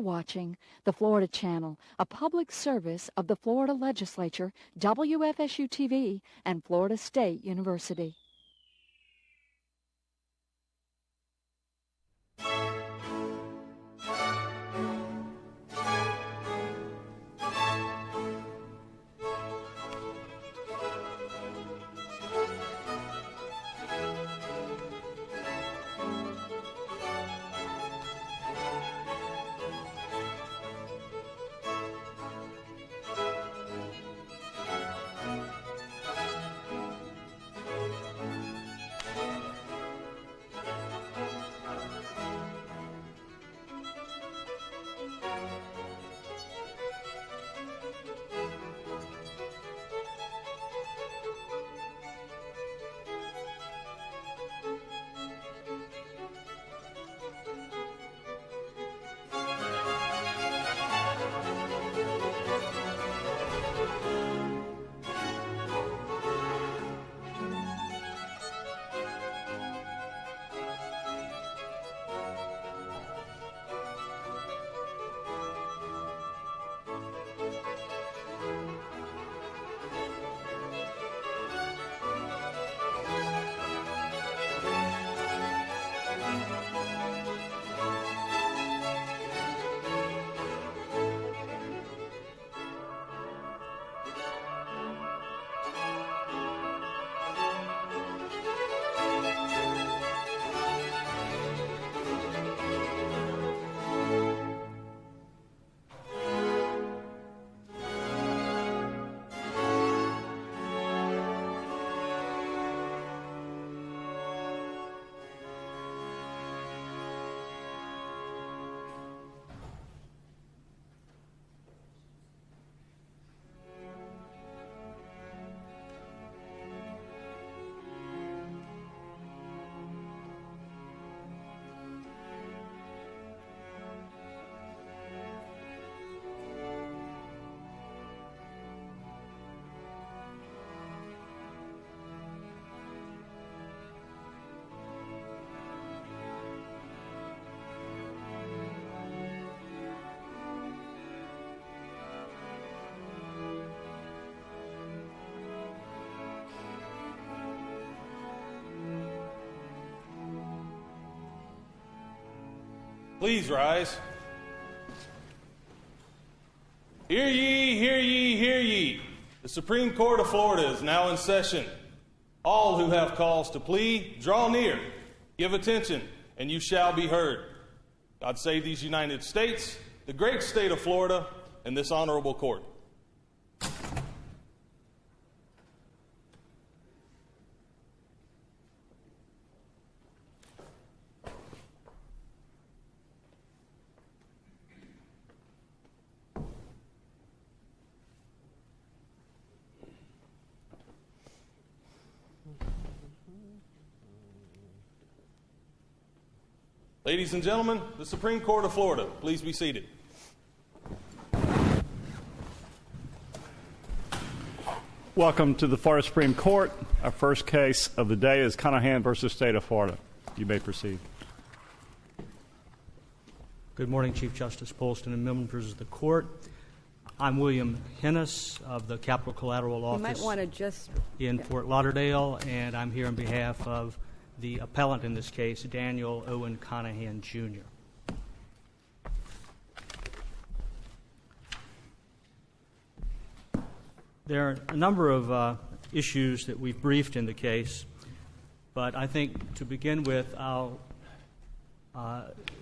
watching the Florida Channel, a public service of the Florida Legislature, WFSU-TV, and Florida State University. Please rise. Hear ye, hear ye, hear ye. The Supreme Court of Florida is now in session. All who have cause to plead, draw near, give attention, and you shall be heard. God save these United States, the great state of Florida, and this honorable court. Ladies and gentlemen, the Supreme Court of Florida, please be seated. Welcome to the Florida Supreme Court. Our first case of the day is Conahan versus State of Florida. You may proceed. Good morning, Chief Justice Polston and members of the court. I'm William Hennis of the Capital Collateral Office You might want to just in Fort Lauderdale, and I'm here on behalf of the appellant in this case, Daniel Owen Conahan, Jr. There are a number of issues that we've briefed in the case, but I think to begin with, I'll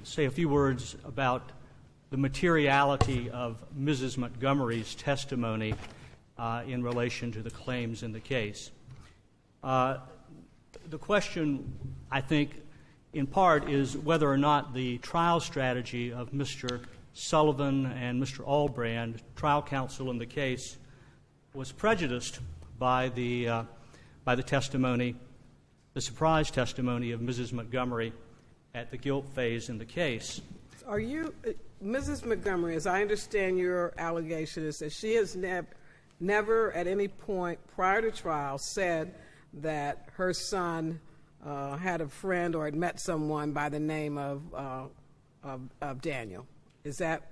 say a few words about the materiality of Mrs. Montgomery's testimony in relation to the claims in the case. The question, I think, in part, is whether or not the trial strategy of Mr. Sullivan and Mr. Albrand, trial counsel in the case, was prejudiced by the testimony, the surprise testimony of Mrs. Montgomery at the guilt phase in the case. Are you, Mrs. Montgomery, as I understand your allegation, is that she has never at any point prior to trial said that her son had a friend or had met someone by the name of Daniel. Is that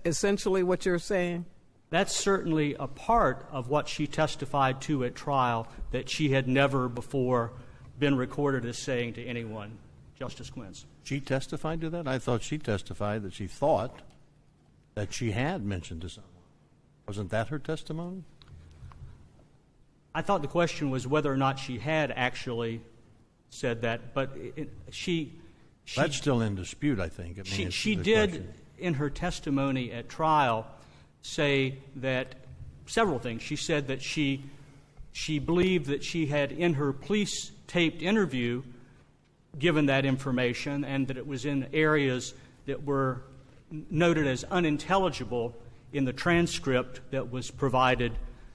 essentially what you're saying? That's certainly a part of what she testified to at trial, that she had never before been recorded as saying to anyone. Justice Quince. She testified to that? I thought she testified that she thought that she had mentioned to someone. Wasn't that her testimony? I thought the question was whether or not she had actually said that, but that's still in dispute, I think. She did, in her testimony at trial, say that several things. She said that she believed that she had, in her police taped interview, given that information, and that it was in areas that were noted as unintelligible in the transcript that was provided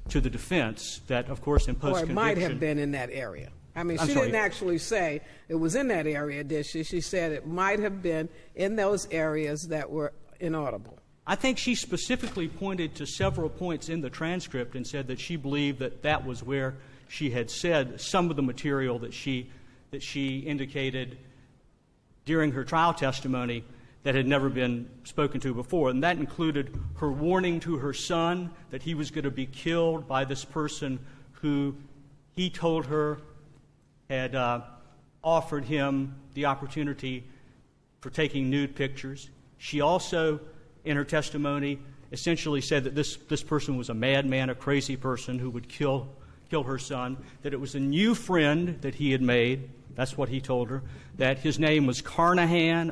to the defense, that, of course, in post-conviction... Or it might have been in that area. I mean, she didn't actually say it was in that area, did she? She said it might have been in those areas that were inaudible. I think she specifically pointed to several points in the transcript and said that she believed that that was where she had said some of the material that she indicated during her trial testimony that had never been spoken to before. And that included her warning to her son that he was going to be killed by this person who he told her had offered him the opportunity for taking nude pictures. She also, in her testimony, essentially said that this person was a madman, a crazy person who would kill her son, that it was a new friend that he had made, that's what he told her, that his name was Conahan,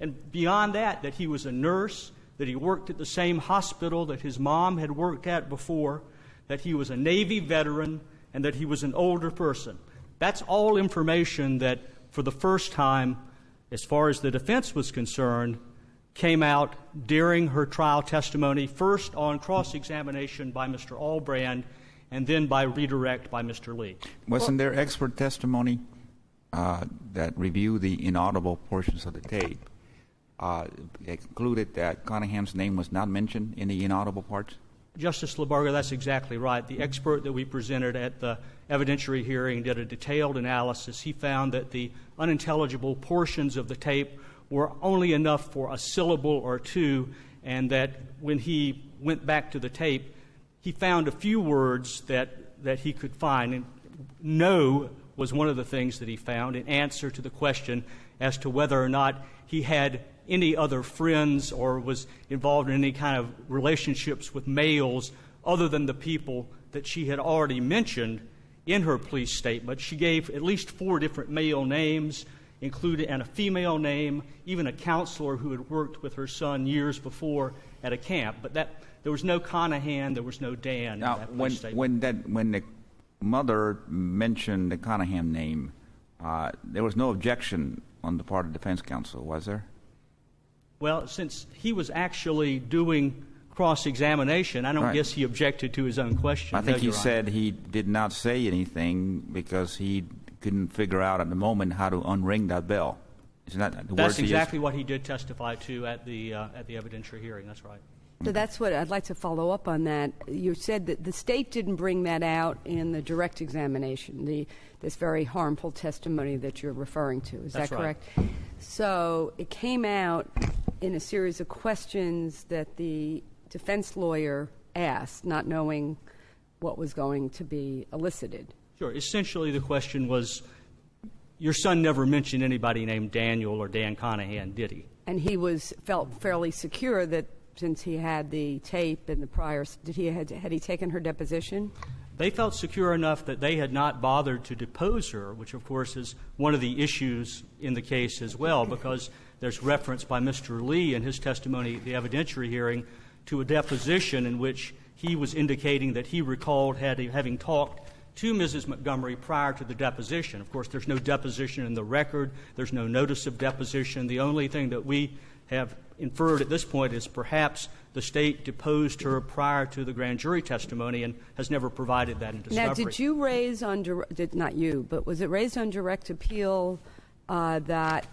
and beyond that he was a nurse, that he worked at the same hospital that his mom had worked at before, that he was a Navy veteran, and that he was an older person. That's all information that, for the first time, as far as the defense was concerned, came out during her trial testimony, first on cross-examination by Mr. Allbrand, and then by redirect by Mr. Lee. Wasn't there expert testimony that reviewed the inaudible portions of the tape? It concluded that Conahan's name was not mentioned in the inaudible parts? Justice Labarga, that's exactly right. The expert that we presented at the evidentiary hearing did a detailed analysis. He found that the unintelligible portions of the tape were only enough for a syllable or two, and that when he went back to the tape, he found a few words that he could find. And no was one of the things that he found in answer to the question as to whether or not he had any other friends or was involved in any kind of relationships with males other than the people that she had already mentioned in her police statement. She gave at least 4 different male names, including and a female name, even a counselor who had worked with her son years before at a camp. But there was no Conahan, there was no Dan. Now, in that police statement. when the mother mentioned the Conahan name, there was no objection on the part of defense counsel, was there? Well, since he was actually doing cross-examination, I don't guess he objected to his own question. I think he said he did not say anything because he couldn't figure out at the moment how to unring that bell. Isn't that the That's exactly what he did testify to at the evidentiary hearing. That's right. So that's what I'd like to follow up on that. You said that the state didn't bring that out in the direct examination, this very harmful testimony that you're referring to. Is that correct? Right. So it came out in a series of questions that the defense lawyer asked, not knowing what was going to be elicited. Sure. Essentially, the question was, your son never mentioned anybody named Daniel or Dan Conahan, did he? And he felt fairly secure that since he had the tape and the prior, had he taken her deposition? They felt secure enough that they had not bothered to depose her, which, of course, is one of the issues in the case as well, because there's reference by Mr. Lee in his testimony at the evidentiary hearing to a deposition in which he was indicating that he recalled having talked to Mrs. Montgomery prior to the deposition. Of course, there's no deposition in the record. There's no notice of deposition. The only thing that we have inferred at this point is perhaps the state deposed her prior to the grand jury testimony and has never provided that in discovery. Now, did you raise not you, but was it raised on direct appeal that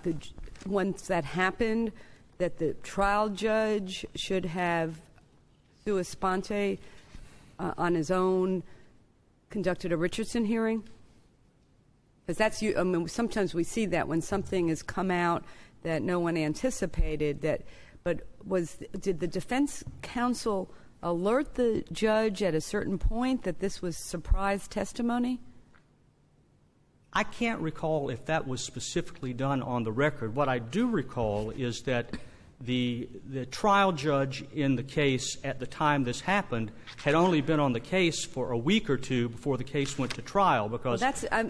once that happened, that the trial judge should have sua sponte on his own conducted a Richardson hearing? Because sometimes we see that when something has come out that no one anticipated. Did the defense counsel alert the judge at a certain point that this was surprise testimony? I can't recall if that was specifically done on the record. What I do recall is that the trial judge in the case at the time this happened had only been on the case for a week or two before the case went to trial. Because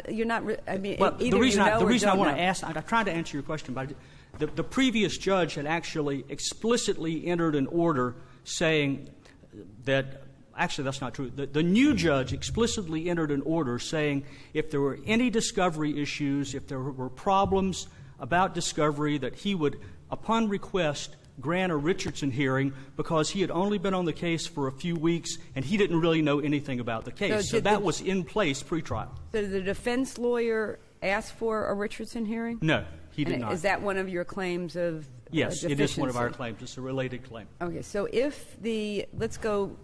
you're not. I mean, well, either the reason I want know. to ask, I'm trying to answer your question, but the previous judge had actually explicitly entered an order saying that. Actually, that's not true. The new judge explicitly entered an order saying if there were any discovery issues, if there were problems about discovery, that he would, upon request, grant a Richardson hearing because he had only been on the case for a few weeks and he didn't really know anything about the case. So that was in place pre-trial. So did the defense lawyer ask for a Richardson hearing? No, he did not. Is that one of your claims of Yes, deficiency? it is one of our claims. It's a related claim. Okay, so let's go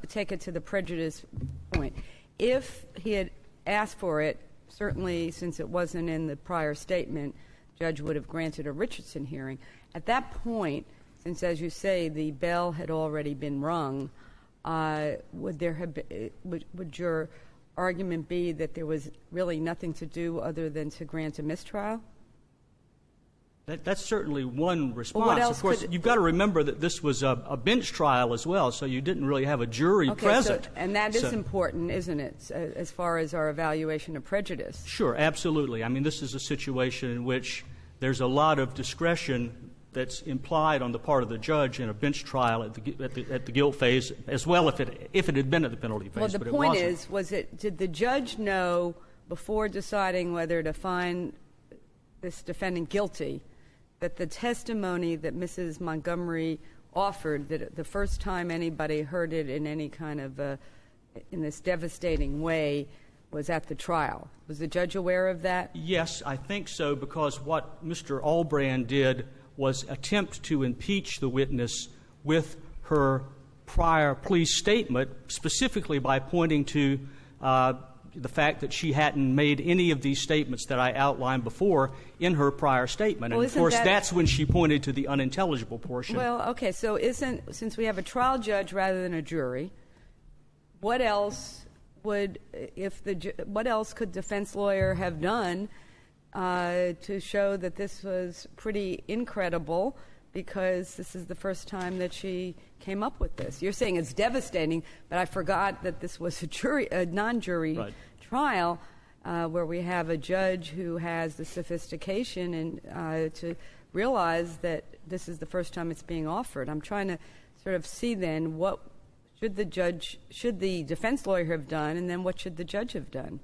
take it to the prejudice point. If he had asked for it, certainly since it wasn't in the prior statement, judge would have granted a Richardson hearing. At that point, since, as you say, the bell had already been rung, would your argument be that there was really nothing to do other than to grant a mistrial? That's certainly one response. Well, what else of course, you've got to remember that this was a bench trial as well, so you didn't really have a jury present. And that is important, isn't it, as far as our evaluation of prejudice? Sure, absolutely. I mean, this is a situation in which there's a lot of discretion that's implied on the part of the judge in a bench trial at the guilt phase, as well if it had been at the penalty phase. Well, the but point it wasn't. did the judge know before deciding whether to find this defendant guilty that the testimony that Mrs. Montgomery offered, that the first time anybody heard it in any kind of in this devastating way, was at the trial? Was the judge aware of that? Yes, I think so, because what Mr. Allbrand did was attempt to impeach the witness with her prior police statement, specifically by pointing to the fact that she hadn't made any of these statements that I outlined before in her prior statement. Well, and, of course, that's when she pointed to the unintelligible portion. Well, okay, so since we have a trial judge rather than a jury, what else could defense lawyer have done to show that this was pretty incredible, because this is the first time that she came up with this? You're saying it's devastating, but I forgot that this was a non-jury trial where we have a judge who has the sophistication and to realize that this is the first time it's being offered. I'm trying to sort of see then what should the defense lawyer have done, and then what should the judge have done?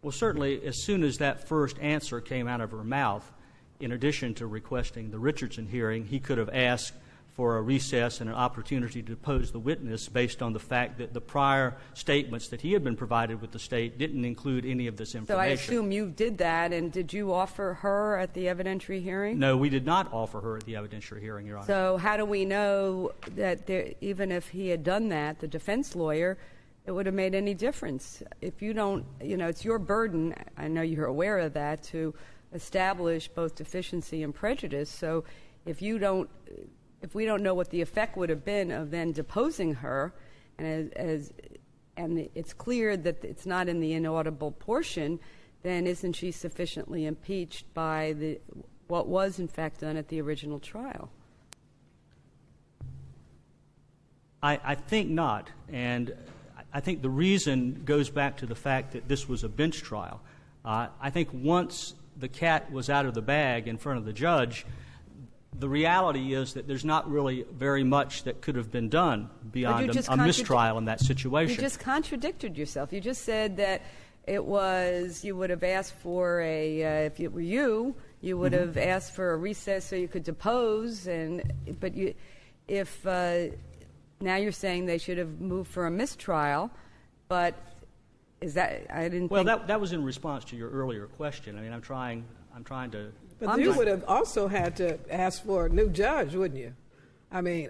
Well, certainly, as soon as that first answer came out of her mouth, in addition to requesting the Richardson hearing, he could have asked for a recess and an opportunity to depose the witness based on the fact that the prior statements that he had been provided with the state didn't include any of this information. So I assume you did that, and did you offer her at the evidentiary hearing? No, we did not offer her at the evidentiary hearing, Your Honor. So how do we know that even if he had done that, the defense lawyer, it would have made any difference? If you don't, it's your burden, I know you're aware of that, to establish both deficiency and prejudice. So if we don't know what the effect would have been of then deposing her, and it's clear that it's not in the inaudible portion, then isn't she sufficiently impeached by what was in fact done at the original trial? I think not, and I think the reason goes back to the fact that this was a bench trial. I think once the cat was out of the bag in front of the judge, the reality is that there's not really very much that could have been done beyond a mistrial in that situation. You just contradicted yourself. You just said that it was, you would have asked for if it were you would have asked for a recess so you could depose, but now you're saying they should have moved for a mistrial, but is that, I didn't Well, think... that was in response to your earlier question. I mean, I'm trying to... But you would have also had to ask for a new judge, wouldn't you? I mean,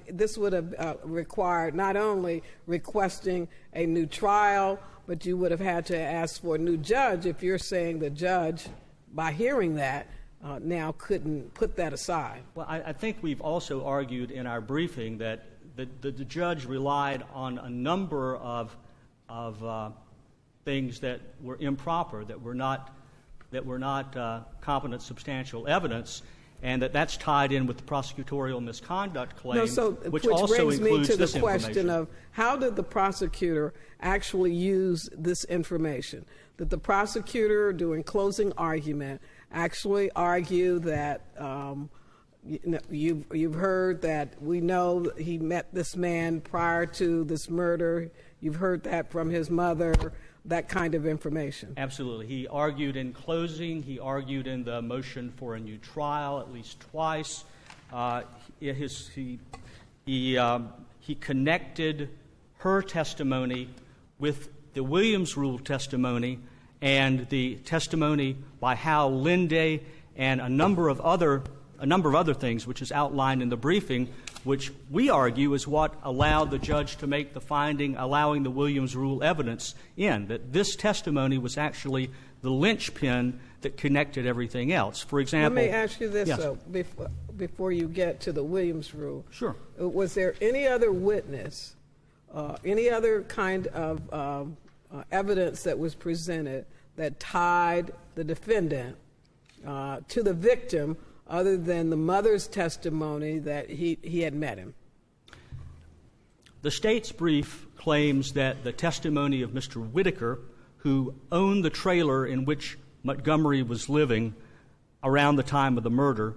this would have required not only requesting a new trial, but you would have had to ask for a new judge if you're saying the judge, by hearing that, now couldn't put that aside? Well, I think we've also argued in our briefing that the judge relied on a number of things that were improper, that were not competent substantial evidence, and that's tied in with the prosecutorial misconduct claim, which also brings includes me to this the question information. of how did the prosecutor actually use this information? Did the prosecutor, during closing argument, actually argue that you've heard that we know he met this man prior to this murder, you've heard that from his mother, that kind of information? Absolutely. He argued in closing. He argued in the motion for a new trial at least twice. He connected her testimony with the Williams Rule testimony and the testimony by Hal Linday and a number of other things, which is outlined in the briefing, which we argue is what allowed the judge to make the finding allowing the Williams Rule evidence in, that this testimony was actually the linchpin that connected everything else. For example... Let me ask you this, yes. though, before you get to the Williams Rule. Sure. Was there any other witness, any other kind of evidence that was presented that tied the defendant to the victim other than the mother's testimony that he had met him? The state's brief claims that the testimony of Mr. Whitaker, who owned the trailer in which Montgomery was living around the time of the murder,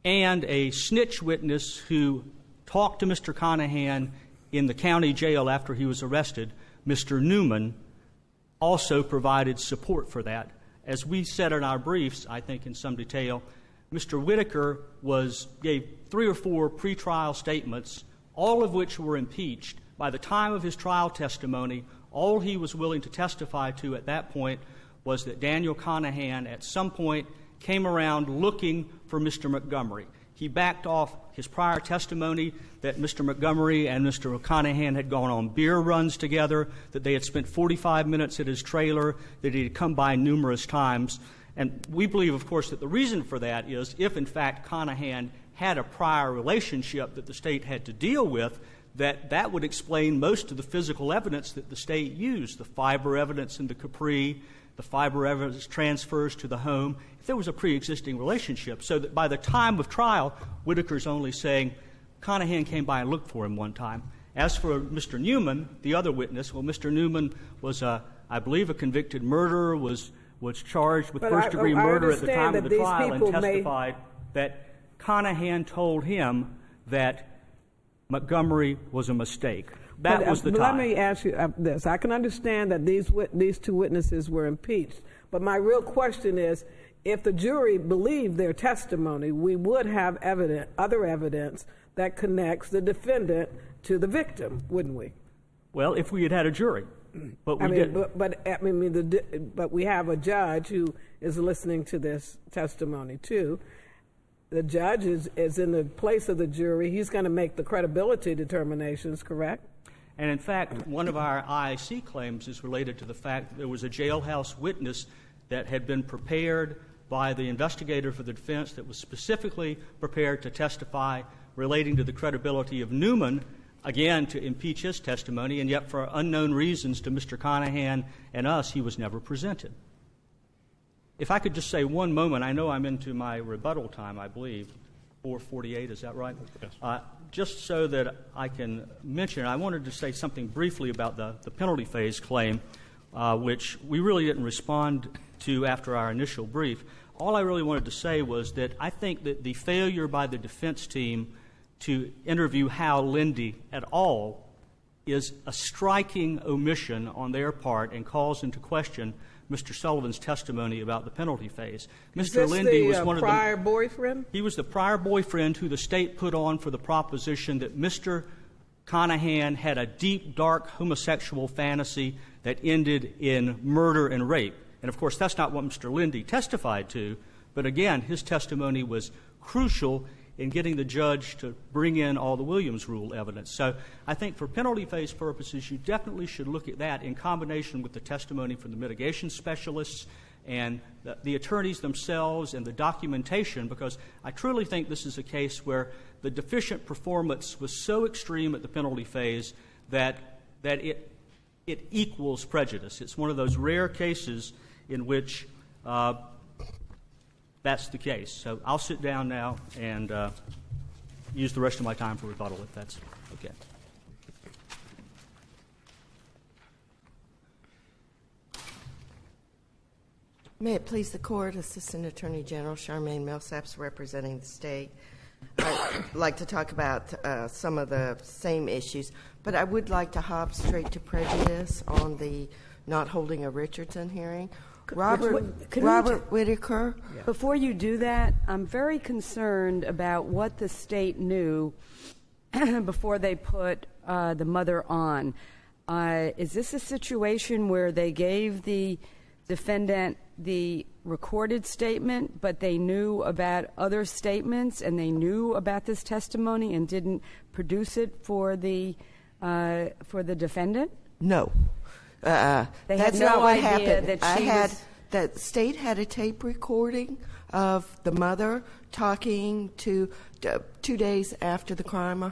and a snitch witness who talked to Mr. Conahan in the county jail after he was arrested, Mr. Newman, also provided support for that. As we said in our briefs, I think in some detail, Mr. Whitaker gave 3 or 4 pretrial statements, all of which were impeached. By the time of his trial testimony, all he was willing to testify to at that point was that Daniel Conahan at some point came around looking for Mr. Montgomery. He backed off his prior testimony that Mr. Montgomery and Mr. Conahan had gone on beer runs together, that they had spent 45 minutes at his trailer, that he had come by numerous times. And we believe, of course, that the reason for that is if, in fact, Conahan had a prior relationship that the state had to deal with, that would explain most of the physical evidence that the state used, the fiber evidence in the Capri, the fiber evidence transfers to the home, if there was a pre-existing relationship. So that by the time of trial, Whitaker's only saying, Conahan came by and looked for him one time. As for Mr. Newman, the other witness, well, Mr. Newman was, I believe, a convicted murderer, was charged with first-degree murder at the time of the trial and testified that Conahan told him that Montgomery was a mistake. That was the time. Let me ask you this. I can understand that these 2 witnesses were impeached, but my real question is, if the jury believed their testimony, we would have other evidence that connects the defendant to the victim, wouldn't we? Well, if we had had a jury. But we didn't. But we have a judge who is listening to this testimony too. The judge is in the place of the jury. He's going to make the credibility determinations, correct? And in fact, one of our IIC claims is related to the fact that there was a jailhouse witness that had been prepared by the investigator for the defense that was specifically prepared to testify relating to the credibility of Newman, again, to impeach his testimony, and yet for unknown reasons to Mr. Conahan and us, he was never presented. If I could just say one moment, I know I'm into my rebuttal time, I believe, 4:48, is that right? Yes. Just so that I can mention, I wanted to say something briefly about the penalty phase claim, which we really didn't respond to after our initial brief. All I really wanted to say was that I think that the failure by the defense team to interview Hal Lindy at all is a striking omission on their part and calls into question Mr. Sullivan's testimony about the penalty phase. Mr. Lindy was one of the prior boyfriend? He was the prior boyfriend who the state put on for the proposition that Mr. Conahan had a deep, dark homosexual fantasy that ended in murder and rape. And, of course, that's not what Mr. Lindy testified to. But, again, his testimony was crucial in getting the judge to bring in all the Williams Rule evidence. So I think for penalty phase purposes, you definitely should look at that in combination with the testimony from the mitigation specialists and the attorneys themselves and the documentation, because I truly think this is a case where the deficient performance was so extreme at the penalty phase that it equals prejudice. It's one of those rare cases in which that's the case. So I'll sit down now and use the rest of my time for rebuttal, if that's okay. May it please the Court, Assistant Attorney General Charmaine Millsaps representing the state. I'd like to talk about some of the same issues, but I would like to hop straight to prejudice on the not holding a Richardson hearing. Robert Whitaker. Yeah. Before you do that, I'm very concerned about what the state knew before they put the mother on. Is this a situation where they gave the defendant the recorded statement, but they knew about other statements and they knew about this testimony and didn't produce it for the defendant? No. That's no not what idea happened. The state had a tape recording of the mother talking to 2 days after the crime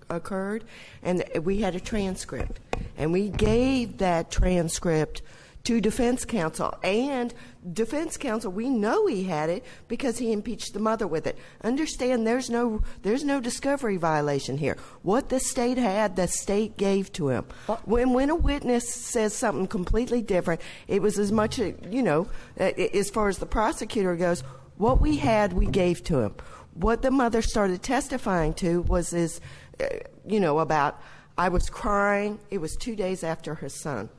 occurred, and we had a transcript. And we gave that transcript to defense counsel. And defense counsel, we know he had it because he impeached the mother with it. Understand, there's no discovery violation here. What the state had, the state gave to him. When a witness says something completely different, it was as much, as far as the prosecutor goes, what we had, we gave to him. What the mother started testifying to was this, about, I was crying. It was 2 days after her son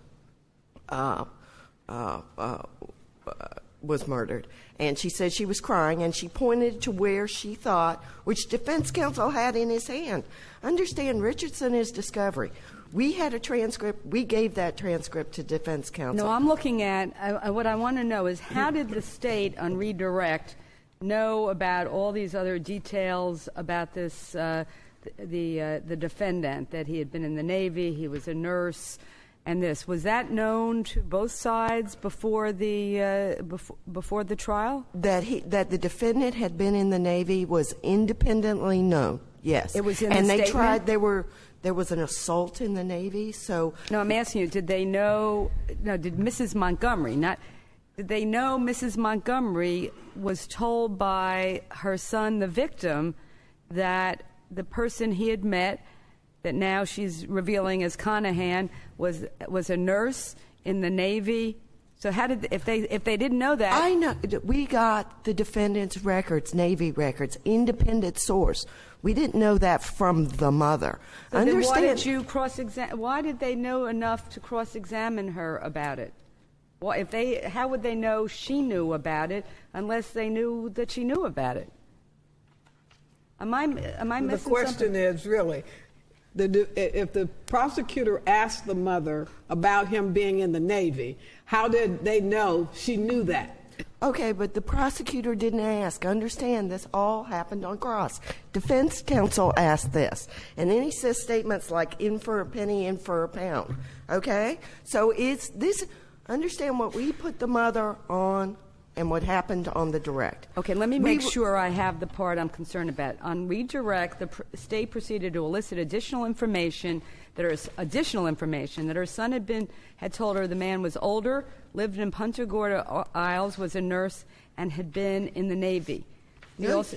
was murdered. And she said she was crying, and she pointed to where she thought, which defense counsel had in his hand. Understand, Richardson is discovery. We had a transcript. We gave that transcript to defense counsel. No, I'm looking at, what I want to know is how did the state on redirect know about all these other details about this, the defendant, that he had been in the Navy, he was a nurse, and this? Was that known to both sides before the trial? That the defendant had been in the Navy was independently known. Yes, it was in and the they statement? tried. There was an assault in the Navy. So no, I'm asking you. Did they know? No, did Mrs. Montgomery not? Did they know Mrs. Montgomery was told by her son, the victim, that the person he had met, that now she's revealing as Conahan, was a nurse in the Navy? So how did, if they didn't know that? I know. We got the defendant's records, Navy records, independent source. We didn't know that from the mother. So understand? Then why did you cross-examine? Why did they know enough to cross-examine her about it? Well, how would they know she knew about it unless they knew that she knew about it? Am I missing The question something? is really, if the prosecutor asked the mother about him being in the Navy, how did they know she knew that? Okay, but the prosecutor didn't ask. Understand, this all happened on cross. Defense counsel asked this. And then he says statements like, in for a penny, in for a pound. Okay? So it's this, understand what we put the mother on and what happened on the direct. Okay, let me make sure I have the part I'm concerned about. On redirect, the state proceeded to elicit additional information that her son had told her the man was older, lived in Punta Gorda Isles, was a nurse, and had been in the Navy. That's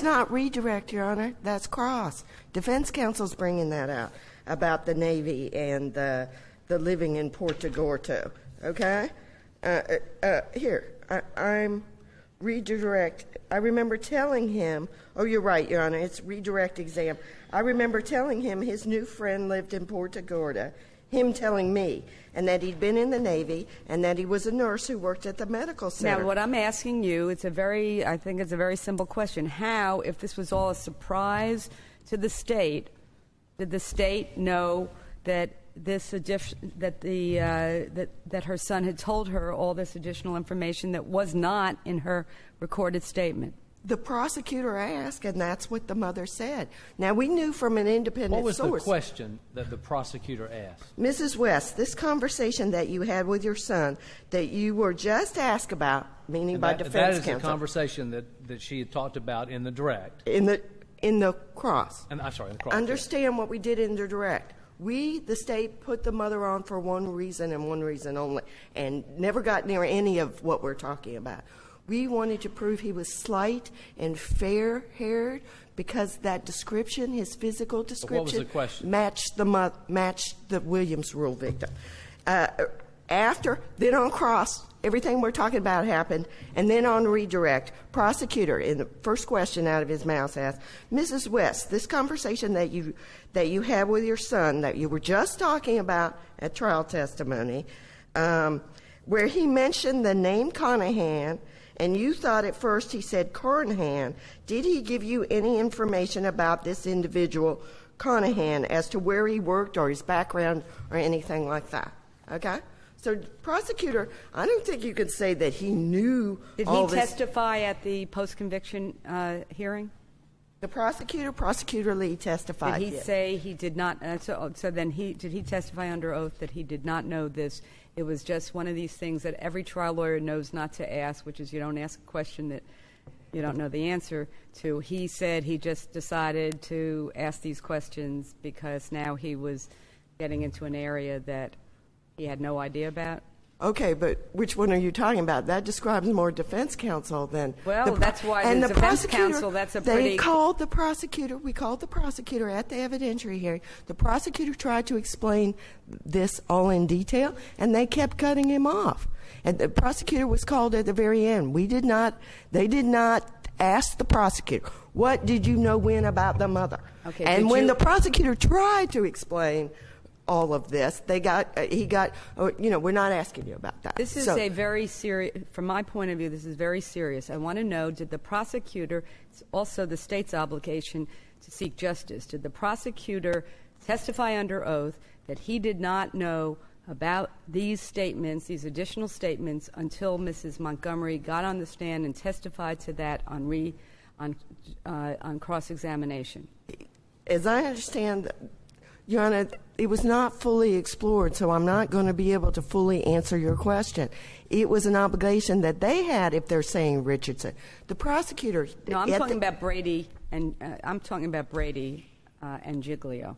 not redirect, Your Honor. That's cross. Defense counsel's bringing that out about the Navy and the living in Punta Gorda. Okay? I'm redirect. I remember telling him, oh, you're right, Your Honor, it's redirect exam. I remember telling him his new friend lived in Punta Gorda, him telling me, and that he'd been in the Navy, and that he was a nurse who worked at the medical center. Now, what I'm asking you, I think it's a very simple question. How, if this was all a surprise to the state, did the state know that that her son had told her all this additional information that was not in her recorded statement? The prosecutor asked, and that's what the mother said. Now, we knew from an independent What was source. the question that the prosecutor asked? Mrs. West, this conversation that you had with your son that you were just asked about, meaning And by that defense is counsel. the conversation that she had talked about in the direct. In the cross. And I'm sorry, in the cross. Understand what we did in the direct. We, the state, put the mother on for one reason and one reason only, and never got near any of what we're talking about. We wanted to prove he was slight and fair-haired because that description, his physical description, what was the question? matched the Williams rule victim. Then on cross, everything we're talking about happened, and then on redirect, prosecutor, in the first question out of his mouth, asked, Mrs. West, this conversation that you had with your son that you were just talking about at trial testimony, where he mentioned the name Conahan, and you thought at first he said Conahan, did he give you any information about this individual, Conahan, as to where he worked or his background or anything like that? Okay? So, prosecutor, I don't think you could say that he knew all this. Did he testify at the post-conviction hearing? The prosecutor Lee testified. Did he say he did not? So then did he testify under oath that he did not know this? It was just one of these things that every trial lawyer knows not to ask, which is you don't ask a question that you don't know the answer to. He said he just decided to ask these questions because now he was getting into an area that he had no idea about. Okay, but which one are you talking about? That describes more defense counsel than... Well, that's why the defense counsel, that's a pretty... They called the prosecutor, we called the prosecutor at the evidentiary hearing. The prosecutor tried to explain this all in detail, and they kept cutting him off. And the prosecutor was called at the very end. They did not ask the prosecutor, what did you know when about the mother? Okay, and when the prosecutor tried to explain all of this, we're not asking you about that. This is a very serious, from my point of view, this is very serious. I want to know, did the prosecutor, it's also the state's obligation to seek justice, did the prosecutor testify under oath that he did not know about these statements, these additional statements, until Mrs. Montgomery got on the stand and testified to that on cross-examination? As I understand, Your Honor, it was not fully explored, so I'm not going to be able to fully answer your question. It was an obligation that they had if they're saying Richardson. The prosecutor... No, I'm talking about Brady and Giglio.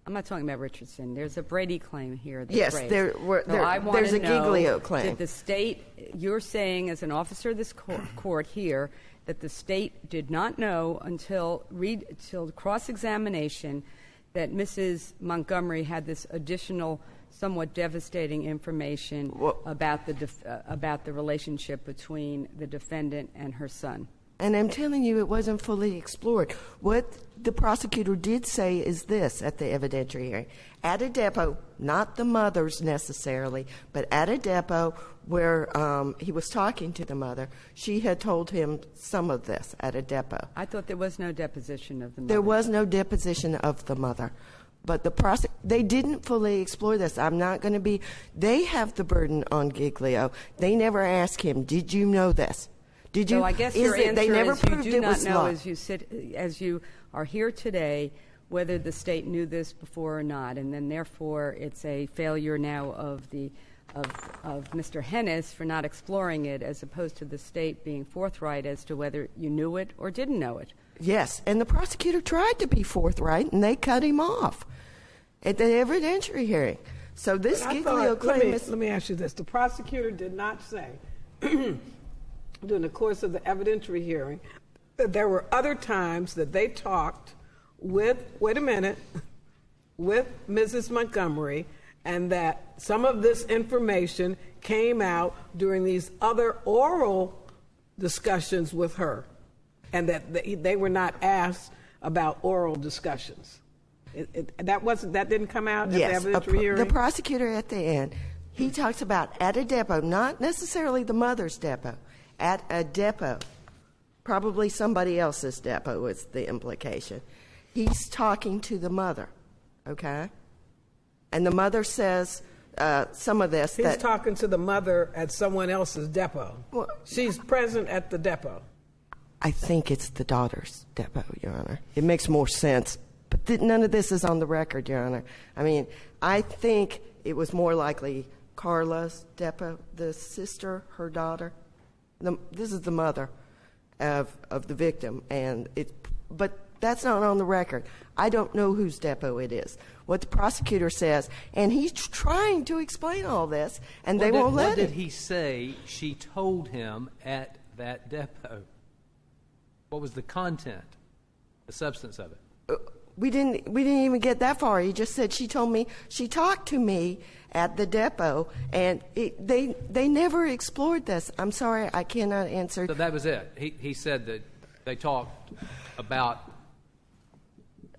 I'm not talking about Richardson. There's a Brady claim here that's yes, raised. There's a Giglio claim. Did the state, you're saying as an officer of this court here, that the state did not know until cross-examination that Mrs. Montgomery had this additional, somewhat devastating information about the relationship between the defendant and her son. And I'm telling you, it wasn't fully explored. What the prosecutor did say is this at the evidentiary hearing. At a depot, not the mother's necessarily, but at a depot where he was talking to the mother, she had told him some of this at a depot. I thought there was no deposition of the mother. There was no deposition of the mother. But they didn't fully explore this. I'm not going to be... They have the burden on Giglio. They never asked him, did you know this? Did you? So I guess your answer they never is you proved do it not was know law. as you are here today whether the state knew this before or not, and then therefore it's a failure now of Mr. Hennis for not exploring it, as opposed to the state being forthright as to whether you knew it or didn't know it. Yes, and the prosecutor tried to be forthright, and they cut him off at the evidentiary hearing. So this Giglio claim is... Let me ask you this. The prosecutor did not say during the course of the evidentiary hearing that there were other times that they talked with Mrs. Montgomery, and that some of this information came out during these other oral discussions with her, and that they were not asked about oral discussions. That didn't come out at the evidentiary hearing? The prosecutor at the end, he talks about at a depot, not necessarily the mother's depot, at a depot, probably somebody else's depot is the implication. He's talking to the mother, okay? And the mother says some of this. He's talking to the mother at someone else's depot. Well, she's present at the depot. I think it's the daughter's depot, Your Honor. It makes more sense. But none of this is on the record, Your Honor. I mean, I think it was more likely Carla's depot, the sister, her daughter. This is the mother of the victim, but that's not on the record. I don't know whose depot it is. What the prosecutor says, and he's trying to explain all this, and they won't let him. What did he say she told him at that depot? What was the content, the substance of it? We didn't even get that far. He just said she talked to me at the depot, and they never explored this. I'm sorry, I cannot answer. So that was it. He said that they talked about.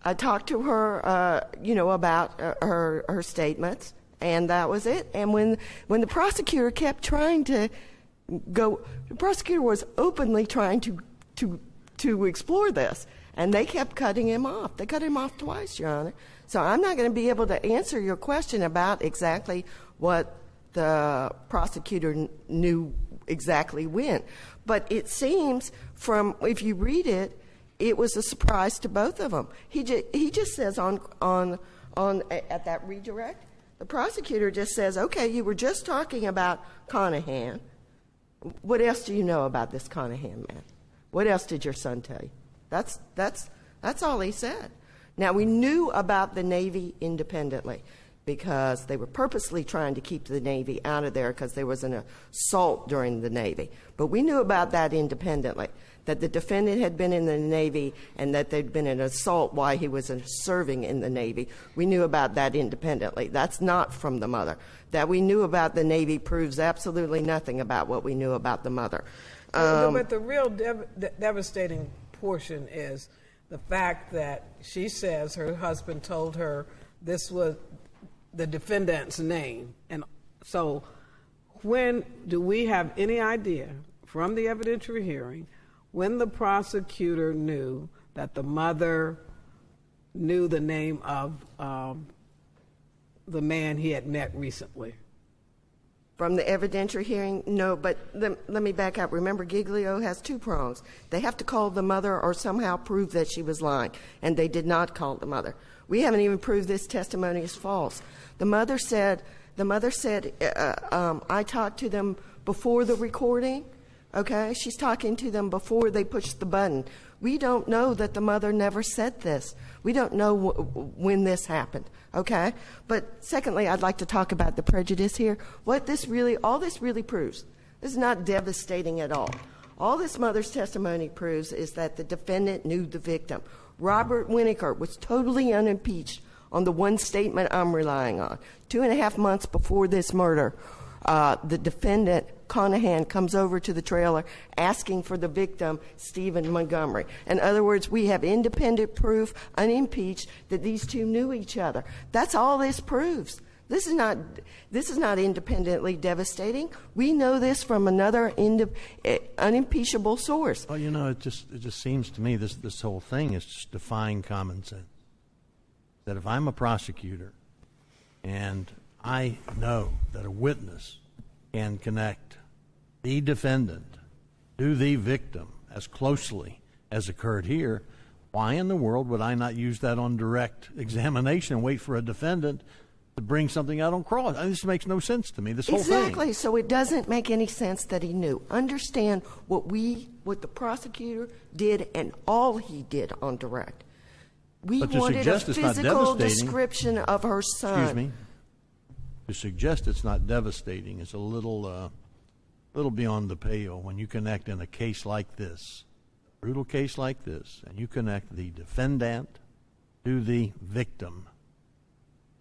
I talked to her, about her statements, and that was it. And when the prosecutor kept trying to go, the prosecutor was openly trying to explore this. And they kept cutting him off. They cut him off twice, Your Honor. So I'm not going to be able to answer your question about exactly what the prosecutor knew exactly when. But it seems from, if you read it, it was a surprise to both of them. He just says at that redirect, the prosecutor just says, okay, you were just talking about Conahan. What else do you know about this Conahan man? What else did your son tell you? That's all he said. Now, we knew about the Navy independently because they were purposely trying to keep the Navy out of there because there was an assault during the Navy. But we knew about that independently, that the defendant had been in the Navy and that there'd been an assault while he was serving in the Navy. We knew about that independently. That's not from the mother. That we knew about the Navy proves absolutely nothing about what we knew about the mother. But the real devastating portion is the fact that she says her husband told her this was the defendant's name. And so when do we have any idea from the evidentiary hearing when the prosecutor knew that the mother knew the name of the man he had met recently? From the evidentiary hearing, no, but let me back up. Remember, Giglio has two prongs. They have to call the mother or somehow prove that she was lying, and they did not call the mother. We haven't even proved this testimony is false. The mother said, I talked to them before the recording, okay? She's talking to them before they pushed the button. We don't know that the mother never said this. We don't know when this happened, okay? But secondly, I'd like to talk about the prejudice here. All this really proves, this is not devastating at all. All this mother's testimony proves is that the defendant knew the victim. Robert Winokur was totally unimpeached on the one statement I'm relying on. 2.5 months before this murder, the defendant, Conahan, comes over to the trailer asking for the victim, Stephen Montgomery. In other words, we have independent proof, unimpeached, that these two knew each other. That's all this proves. This is not independently devastating. We know this from another unimpeachable source. Well, it just seems to me this whole thing is just defying common sense. That if I'm a prosecutor and I know that a witness can connect the defendant to the victim as closely as occurred here, why in the world would I not use that on direct examination and wait for a defendant to bring something out on cross? This makes no sense to me, this whole thing. Exactly, so it doesn't make any sense that he knew. Understand what the prosecutor did and all he did on direct. We wanted a physical description of her son. Excuse me. To suggest it's not devastating is a little beyond the pale when you connect in a case like this, a brutal case like this, and you connect the defendant to the victim.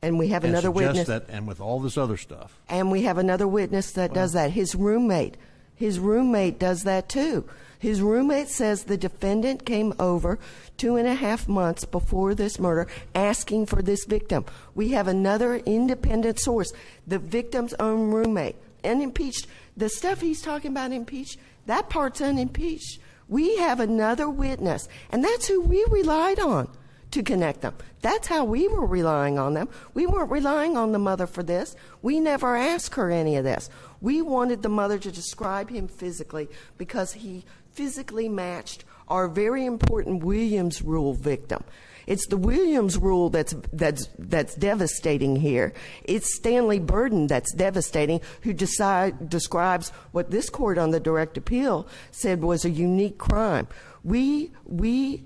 And we have another witness. And with all this other stuff. And we have another witness that does that. His roommate does that too. His roommate says the defendant came over 2.5 months before this murder asking for this victim. We have another independent source, the victim's own roommate. Unimpeached. The stuff he's talking about impeached, that part's unimpeached. We have another witness, and that's who we relied on to connect them. That's how we were relying on them. We weren't relying on the mother for this. We never asked her any of this. We wanted the mother to describe him physically because he physically matched are a very important Williams rule victim. It's the Williams rule that's devastating here. It's Stanley Burden that's devastating, who describes what this court on the direct appeal said was a unique crime. We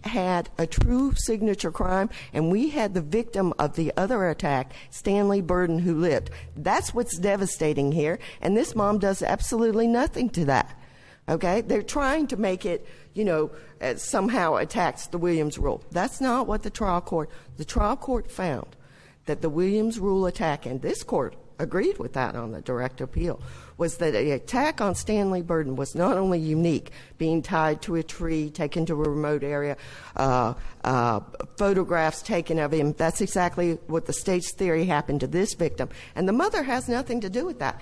had a true signature crime, and we had the victim of the other attack, Stanley Burden, who lived. That's what's devastating here, and this mom does absolutely nothing to that. Okay? They're trying to make it, somehow attacks the Williams rule. That's not what the trial court found, that the Williams rule attack, and this court agreed with that on the direct appeal, was that the attack on Stanley Burden was not only unique, being tied to a tree, taken to a remote area, photographs taken of him. That's exactly what the state's theory happened to this victim. And the mother has nothing to do with that.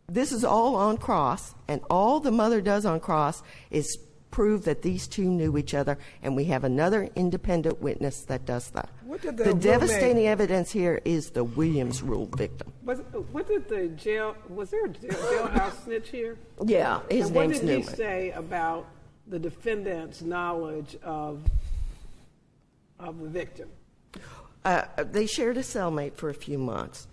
This is all on cross, and all the mother does on cross is prove that these two knew each other, and we have another independent witness that does that. The devastating evidence here is the Williams rule victim. Was there a jailhouse snitch here? Yeah, his name's Newman. What did he say about the defendant's knowledge of the victim? They shared a cellmate for a few months.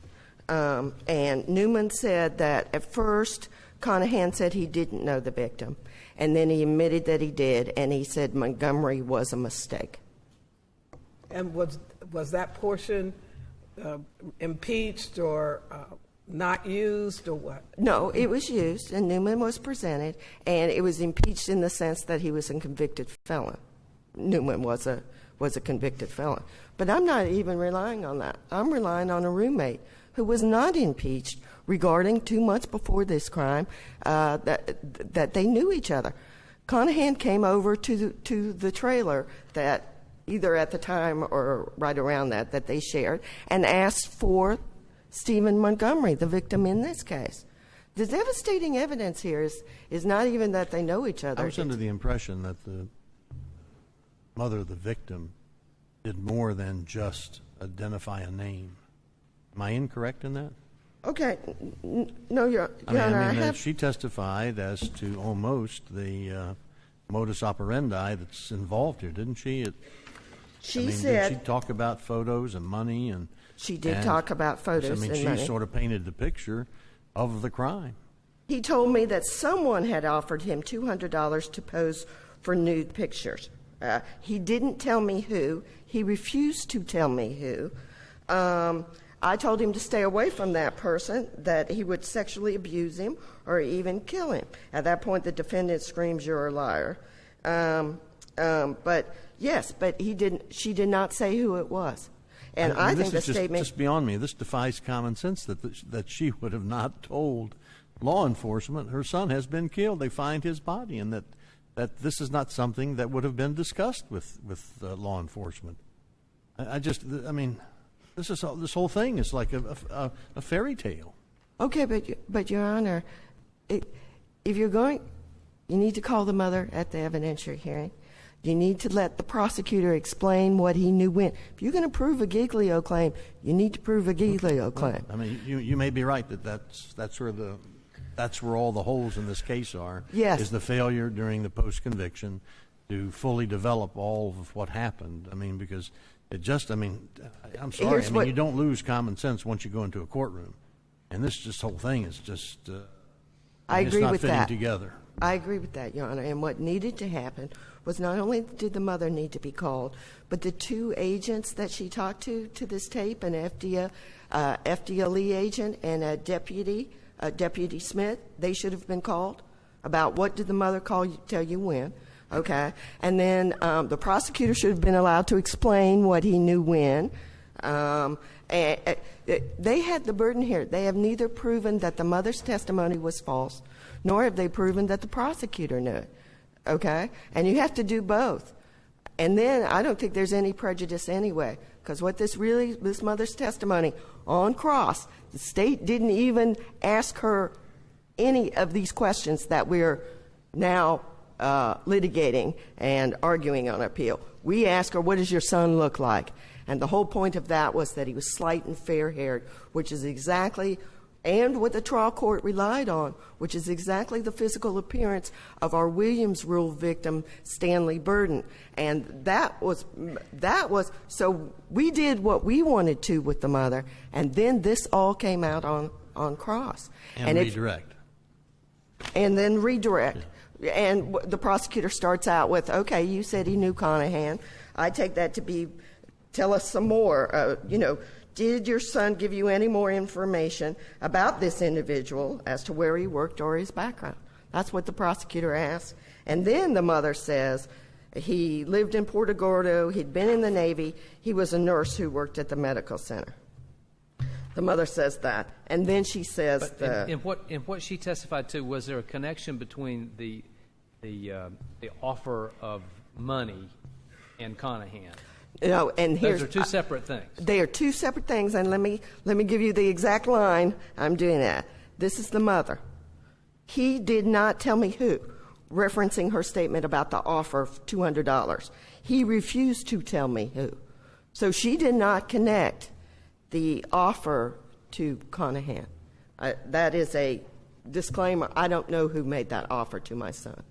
And Newman said that at first Conahan said he didn't know the victim, and then he admitted that he did, and he said Montgomery was a mistake. And was that portion impeached or not used or what? No, it was used, and Newman was presented, and it was impeached in the sense that he was a convicted felon. Newman was a convicted felon. But I'm not even relying on that. I'm relying on a roommate who was not impeached regarding 2 months before this crime that they knew each other. Conahan came over to the trailer that either at the time or right around that they shared, and asked for Stephen Montgomery, the victim in this case. The devastating evidence here is not even that they know each other. I was under the impression that the mother of the victim did more than just identify a name. Am I incorrect in that? Okay. No, Your Honor, she testified as to almost the modus operandi that's involved here, didn't she? Did she talk about photos and money? She did talk about photos and money. She sort of painted the picture of the crime. He told me that someone had offered him $200 to pose for nude pictures. He didn't tell me who. He refused to tell me who. I told him to stay away from that person, that he would sexually abuse him or even kill him. At that point, the defendant screams, "You're a liar." But yes, but he didn't. She did not say who it was. And I think the statement just beyond me. This defies common sense that she would have not told law enforcement her son has been killed. They find his body, and that this is not something that would have been discussed with law enforcement. This whole thing is like a fairy tale. Okay, but Your Honor, if you're going, you need to call the mother at the evidentiary hearing. You need to let the prosecutor explain what he knew when. If you're going to prove a Giglio claim, you need to prove a Giglio claim. I mean, you may be right that's where all the holes in this case are. Yes. Is the failure during the post-conviction to fully develop all of what happened. I mean, because I'm sorry. You don't lose common sense once you go into a courtroom. And this whole thing is just, I agree with that. It's not fitting together. I agree with that, Your Honor. And what needed to happen was not only did the mother need to be called, but the two agents that she talked to this tape, an FDLE agent and a Deputy Smith, they should have been called about what did the mother tell you when. Okay, and then the prosecutor should have been allowed to explain what he knew when. And they had the burden here. They have neither proven that the mother's testimony was false, nor have they proven that the prosecutor knew it. Okay, and you have to do both. And then I don't think there's any prejudice anyway, because what this mother's testimony on cross, the state didn't even ask her any of these questions that we're now litigating and arguing on appeal. We asked her, what does your son look like? And the whole point of that was that he was slight and fair-haired, which is exactly and what the trial court relied on, which is exactly the physical appearance of our Williams Rule victim, Stanley Burden. And that was, so we did what we wanted to with the mother, and then this all came out on cross. And redirect. And then redirect. Yeah. And the prosecutor starts out with, okay, you said he knew Conahan. I take that to be, tell us some more. Did your son give you any more information about this individual as to where he worked or his background? That's what the prosecutor asked. And then the mother says he lived in Puerto Gordo, he'd been in the Navy, he was a nurse who worked at the medical center. The mother says that. And then she says in what she testified to, was there a connection between the offer of money and Conahan? And those are two separate things. They are two separate things, and let me give you the exact line I'm doing that. This is the mother. He did not tell me who, referencing her statement about the offer of $200. He refused to tell me who. So she did not connect the offer to Conahan. That is a disclaimer. I don't know who made that offer to my son.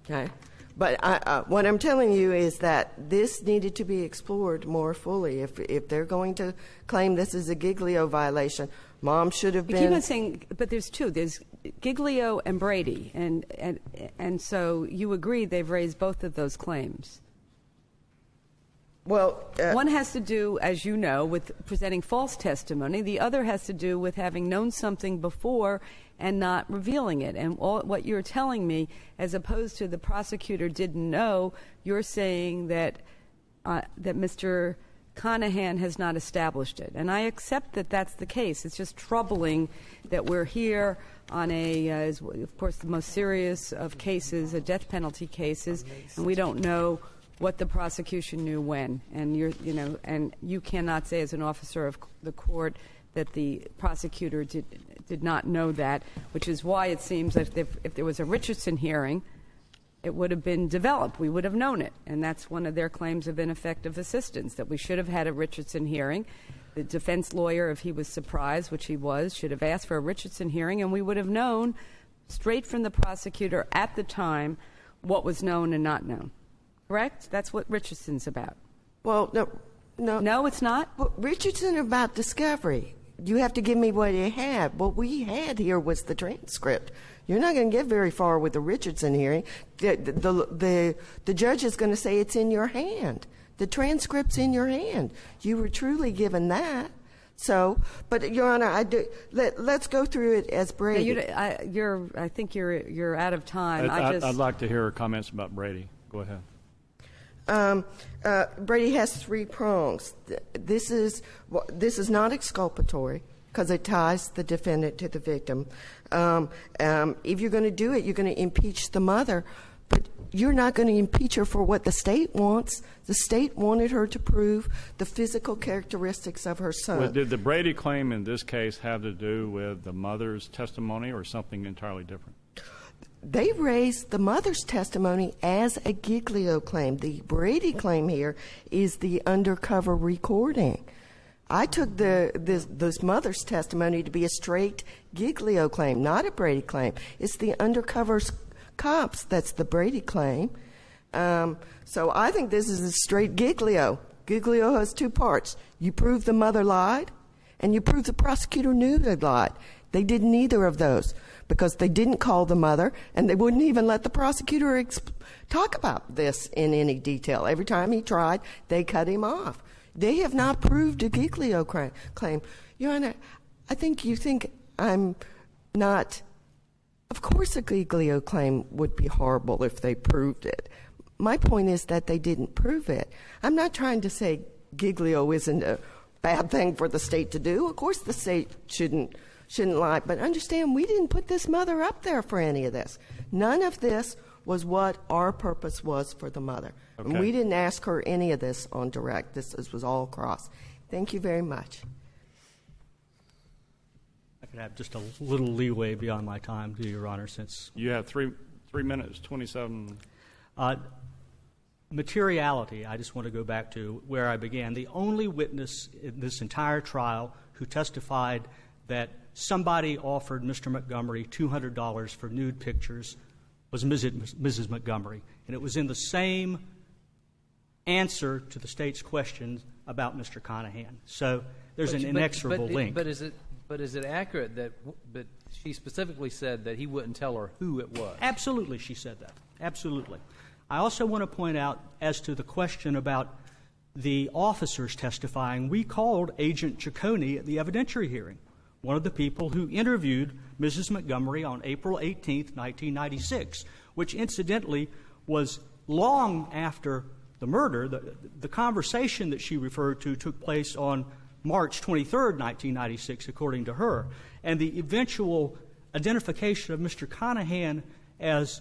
Okay? But what I'm telling you is that this needed to be explored more fully. If they're going to claim this is a Giglio violation, Mom should have been. You keep on saying, but there's two. There's Giglio and Brady, and so you agree they've raised both of those claims. Well, one has to do, as you know, with presenting false testimony. The other has to do with having known something before and not revealing it. And what you're telling me, as opposed to the prosecutor didn't know, you're saying that that Mr. Conahan has not established it. And I accept that that's the case. It's just troubling that we're here on of course, the most serious of cases, a death penalty cases, and we don't know what the prosecution knew when, and and you cannot say as an officer of the court that the prosecutor did not know that, which is why it seems that if there was a Richardson hearing, it would have been developed. We would have known it, and that's one of their claims of ineffective assistance, that we should have had a Richardson hearing. The defense lawyer, if he was surprised, which he was, should have asked for a Richardson hearing, and we would have known straight from the prosecutor at the time what was known and not known. Correct? That's what Richardson's about. Well, no. No, it's not? Well, Richardson about discovery. You have to give me what you had. What we had here was the transcript. You're not going to get very far with the Richardson hearing. The judge is going to say it's in your hand. The transcript's in your hand. You were truly given that. So, but Your Honor, let's go through it as Brady. I think you're out of time. I'd like to hear her comments about Brady. Go ahead. Brady has 3 prongs. This is not exculpatory because it ties the defendant to the victim. If you're going to do it, you're going to impeach the mother, but you're not going to impeach her for what the state wants. The state wanted her to prove the physical characteristics of her son. Well, did the Brady claim in this case have to do with the mother's testimony or something entirely different? They raised the mother's testimony as a Giglio claim. The Brady claim here is the undercover recording. I took this mother's testimony to be a straight Giglio claim, not a Brady claim. It's the undercover cops that's the Brady claim. So I think this is a straight Giglio. Giglio has 2 parts. You prove the mother lied, and you prove the prosecutor knew they lied. They did neither of those because they didn't call the mother, and they wouldn't even let the prosecutor talk about this in any detail. Every time he tried, they cut him off. They have not proved a Giglio claim. Your Honor, I think you think I'm not. Of course a Giglio claim would be horrible if they proved it. My point is that they didn't prove it. I'm not trying to say Giglio isn't a bad thing for the state to do. Of course the state shouldn't lie. But understand, we didn't put this mother up there for any of this. None of this was what our purpose was for the mother. Okay. And we didn't ask her any of this on direct. This was all cross. Thank you very much. I could have just a little leeway beyond my time, Your Honor, since... You have 3 minutes, 27... Materiality, I just want to go back to where I began. The only witness in this entire trial who testified that somebody offered Mr. Montgomery $200 for nude pictures was Mrs. Montgomery. And it was in the same answer to the State's questions about Mr. Conahan. So there's an inexorable link. But is it accurate that but she specifically said that he wouldn't tell her who it was? Absolutely, she said that. Absolutely. I also want to point out, as to the question about the officers testifying, we called Agent Ciccone at the evidentiary hearing, one of the people who interviewed Mrs. Montgomery on April 18th, 1996, which incidentally was long after the murder. The conversation that she referred to took place on March 23rd, 1996, according to her. And the eventual identification of Mr. Conahan as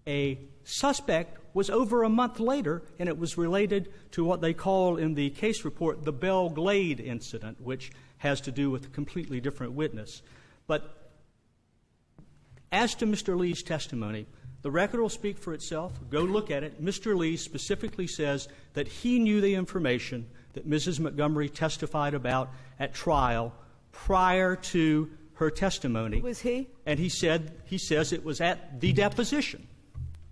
a suspect was over a month later, and it was related to what they call in the case report the Belle Glade incident, which has to do with a completely different witness. But as to Mr. Lee's testimony, the record will speak for itself. Go look at it. Mr. Lee specifically says that he knew the information that Mrs. Montgomery testified about at trial prior to her testimony. Who was he? And he says it was at the deposition.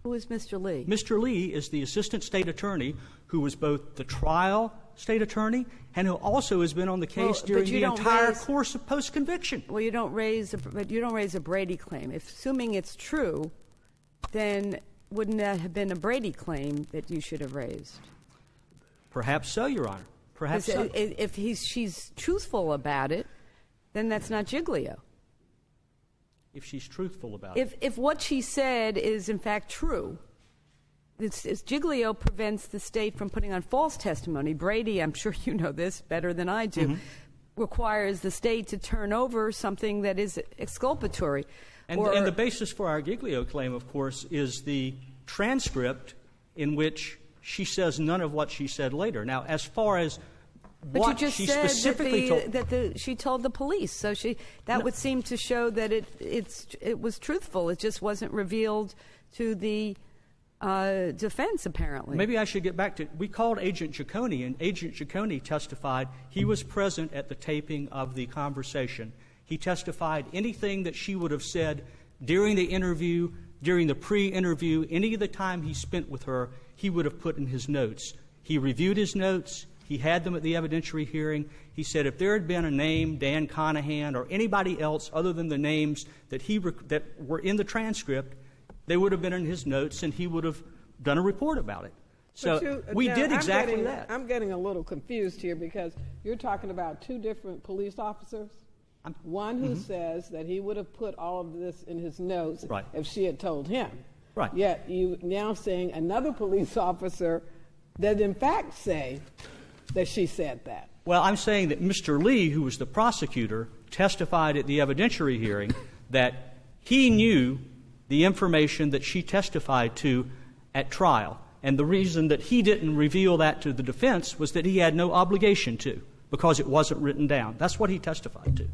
Who is Mr. Lee? Mr. Lee is the assistant state attorney who was both the trial state attorney and who also has been on the case during the entire course of post-conviction. Well, you don't raise a Brady claim. Assuming it's true, then wouldn't that have been a Brady claim that you should have raised? Perhaps so, Your Honor. Perhaps so. If she's truthful about it, then that's not Giglio. If she's truthful about it. If what she said is in fact true, Giglio prevents the state from putting on false testimony. Brady, I'm sure you know this better than I do, requires the state to turn over something that is exculpatory. And the basis for our Giglio claim, of course, is the transcript in which she says none of what she said later. Now, as far as what she specifically told, she told the police, so that would seem to show that it was truthful. It just wasn't revealed to the defense, apparently. Maybe I should get back to it. We called Agent Ciccone, and Agent Ciccone testified he was present at the taping of the conversation. He testified anything that she would have said during the interview, during the pre-interview, any of the time he spent with her, he would have put in his notes. He reviewed his notes. He had them at the evidentiary hearing. He said if there had been a name, Dan Conahan, or anybody else other than the names that were in the transcript, they would have been in his notes, and he would have done a report about it. So we did exactly that. I'm getting a little confused here because you're talking about two different police officers. One who says that he would have put all of this in his notes if she had told him. Right. Yet you now saying another police officer that in fact say that she said that. Well, I'm saying that Mr. Lee, who was the prosecutor, testified at the evidentiary hearing that he knew the information that she testified to at trial. And the reason that he didn't reveal that to the defense was that he had no obligation to, because it wasn't written down. That's what he testified to.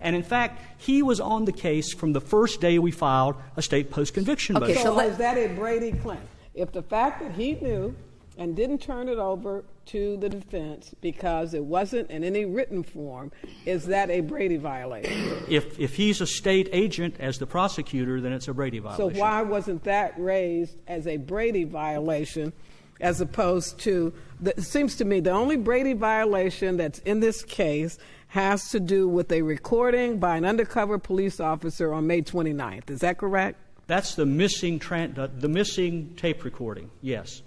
And in fact, he was on the case from the first day we filed a state post-conviction motion. So is that a Brady claim? If the fact that he knew and didn't turn it over to the defense because it wasn't in any written form, is that a Brady violation? If he's a state agent as the prosecutor, then it's a Brady violation. So why wasn't that raised as a Brady violation as opposed to, it seems to me the only Brady violation that's in this case has to do with a recording by an undercover police officer on May 29th. Is that correct? That's the missing tape recording, yes.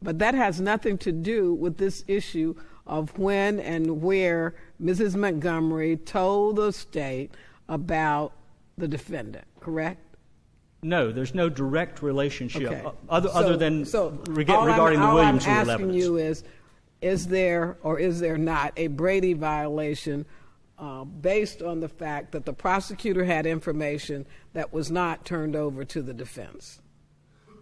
But that has nothing to do with this issue of when and where Mrs. Montgomery told the state about the defendant, correct? No, there's no direct relationship other than regarding the Williams rule evidence. All I'm asking you is there or is there not a Brady violation based on the fact that the prosecutor had information that was not turned over to the defense?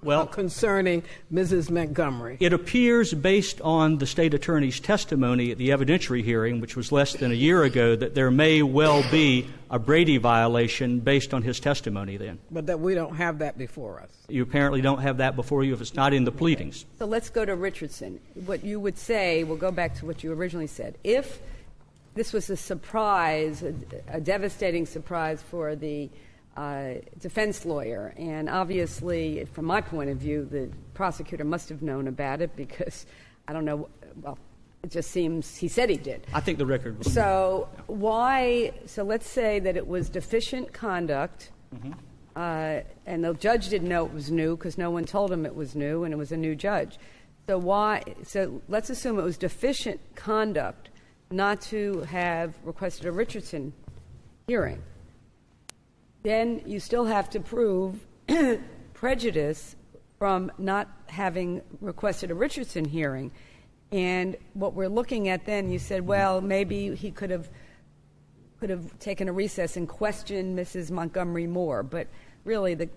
Well, concerning Mrs. Montgomery. It appears, based on the state attorney's testimony at the evidentiary hearing, which was less than a year ago, that there may well be a Brady violation based on his testimony then. But that we don't have that before us. You apparently don't have that before you if it's not in the pleadings. So let's go to Richardson. What you would say, we'll go back to what you originally said. If this was a surprise, a devastating surprise for the defense lawyer. And obviously, from my point of view, the prosecutor must have known about it because, I don't know, well, it just seems he said he did. I think the record was... So let's say that it was deficient conduct, and the judge didn't know it was new because no one told him it was new, and it was a new judge. So let's assume it was deficient conduct not to have requested a Richardson hearing. Then you still have to prove prejudice from not having requested a Richardson hearing. And what we're looking at then, you said, well, maybe he could have taken a recess and questioned Mrs. Montgomery more. But really,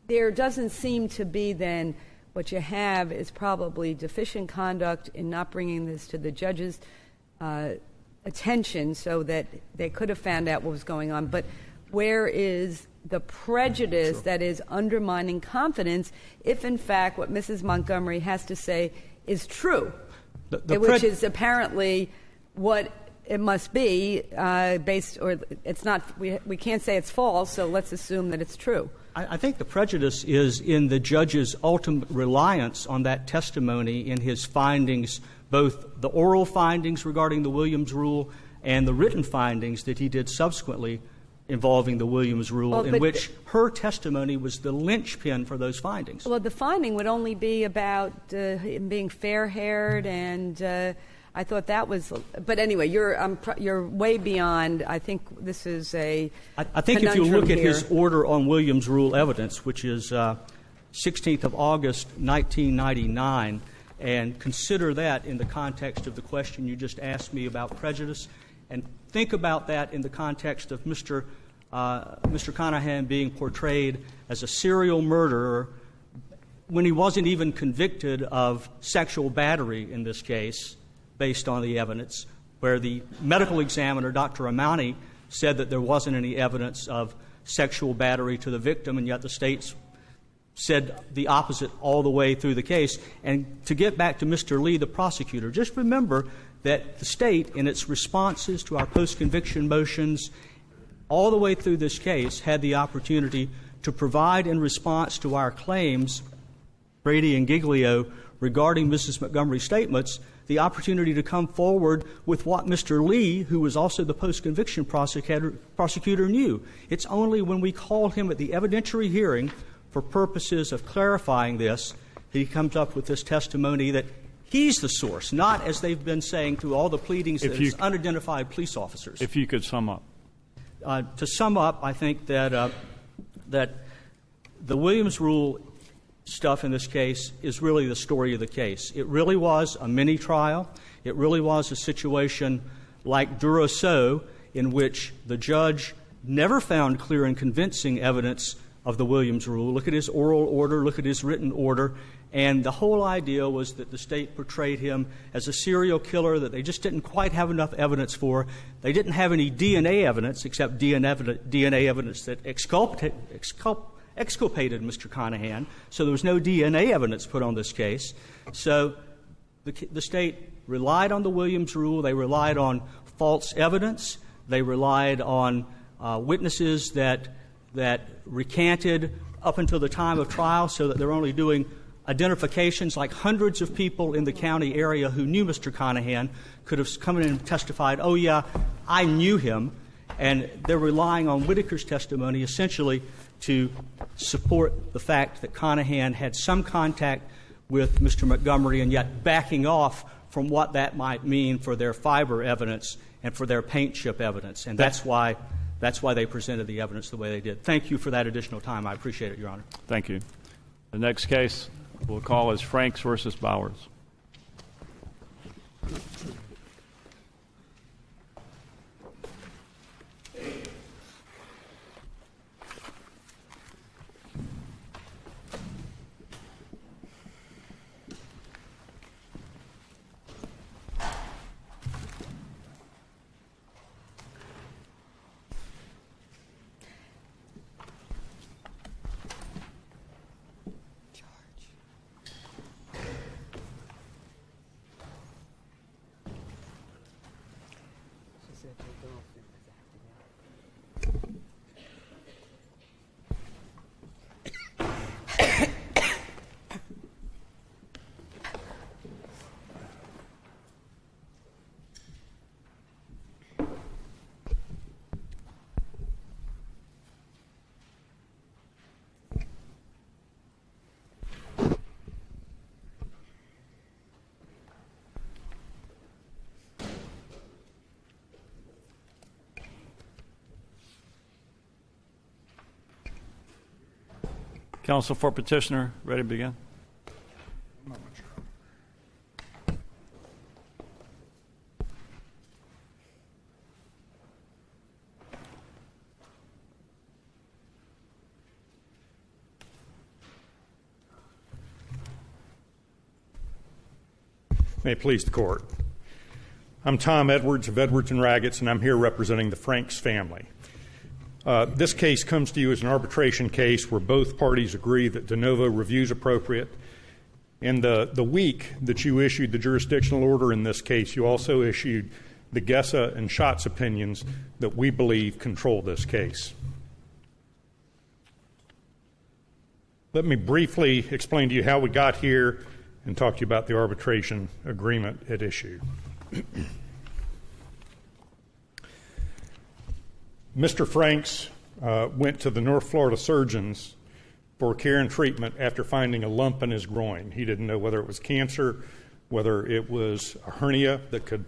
there doesn't seem to be then what you have is probably deficient conduct in not bringing this to the judge's attention so that they could have found out what was going on. But where is the prejudice that is undermining confidence if, in fact, what Mrs. Montgomery has to say is true, which is apparently what it must be based, or it's not, we can't say it's false, so let's assume that it's true. I think the prejudice is in the judge's ultimate reliance on that testimony in his findings, both the oral findings regarding the Williams Rule and the written findings that he did subsequently involving the Williams Rule, in which her testimony was the linchpin for those findings. Well, the finding would only be about him being fair-haired, and I thought that was. But anyway, you're way beyond. I think this is a. I think if you look at his order on Williams Rule evidence, which is 16th of August, 1999, and consider that in the context of the question you just asked me about prejudice, and think about that in the context of Mr. Conahan being portrayed as a serial murderer when he wasn't even convicted of sexual battery in this case, based on the evidence, where the medical examiner, Dr. Amani, said that there wasn't any evidence of sexual battery to the victim, and yet the States said the opposite all the way through the case. And to get back to Mr. Lee, the prosecutor, just remember that the State, in its responses to our post-conviction motions all the way through this case, had the opportunity to provide in response to our claims, Brady and Giglio, regarding Mrs. Montgomery's statements, the opportunity to come forward with what Mr. Lee, who was also the post-conviction prosecutor, knew. It's only when we call him at the evidentiary hearing for purposes of clarifying this that he comes up with this testimony that he's the source, not, as they've been saying through all the pleadings, that it's unidentified police officers. If you could sum up. To sum up, I think that the Williams Rule stuff in this case is really the story of the case. It really was a mini-trial. It really was a situation like Duroseau, in which the judge never found clear and convincing evidence of the Williams Rule. Look at his oral order, look at his written order, and the whole idea was that the State portrayed him as a serial killer that they just didn't quite have enough evidence for. They didn't have any DNA evidence except DNA evidence that exculpated Mr. Conahan, so there was no DNA evidence put on this case. So the State relied on the Williams Rule. They relied on false evidence. They relied on witnesses that recanted up until the time of trial, so that they're only doing identifications, like hundreds of people in the county area who knew Mr. Conahan could have come in and testified, oh, yeah, I knew him. And they're relying on Whitaker's testimony essentially to support the fact that Conahan had some contact with Mr. Montgomery, and yet backing off from what that might mean for their fiber evidence and for their paint chip evidence. And that's why they presented the evidence the way they did. Thank you for that additional time. I appreciate it, Your Honor. Thank you. The next case we'll call is Franks versus Bowers. Counsel for petitioner, ready to begin? May it please the court. I'm Tom Edwards of Edwards and Raggets, and I'm here representing the Franks family. This case comes to you as an arbitration case where both parties agree that de novo review is appropriate. In the week that you issued the jurisdictional order in this case, you also issued the Gessa and Schatz opinions that we believe control this case. Let me briefly explain to you how we got here and talk to you about the arbitration agreement at issue. Mr. Franks went to the North Florida surgeons for care and treatment after finding a lump in his groin. He didn't know whether it was cancer, whether it was a hernia that could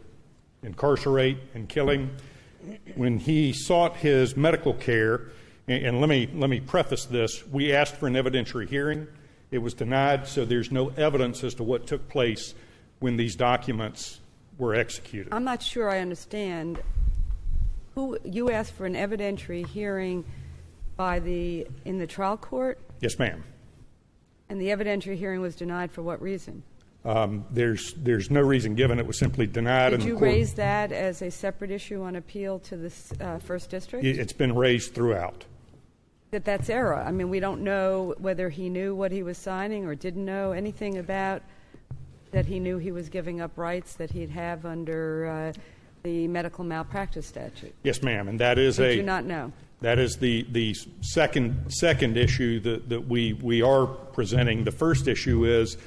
incarcerate and kill him. When he sought his medical care, and let me preface this, we asked for an evidentiary hearing. It was denied, so there's no evidence as to what took place when these documents were executed. I'm not sure I understand. You asked for an evidentiary hearing in the trial court? Yes, ma'am. And the evidentiary hearing was denied for what reason? There's no reason given. It was simply denied. Did you raise that as a separate issue on appeal to the First District? It's been raised throughout. That's error. I mean, we don't know whether he knew what he was signing or didn't know anything about that he knew he was giving up rights that he'd have under the medical malpractice statute. Yes, ma'am, and that is Did you not know? That is the second issue that we are presenting. The first issue is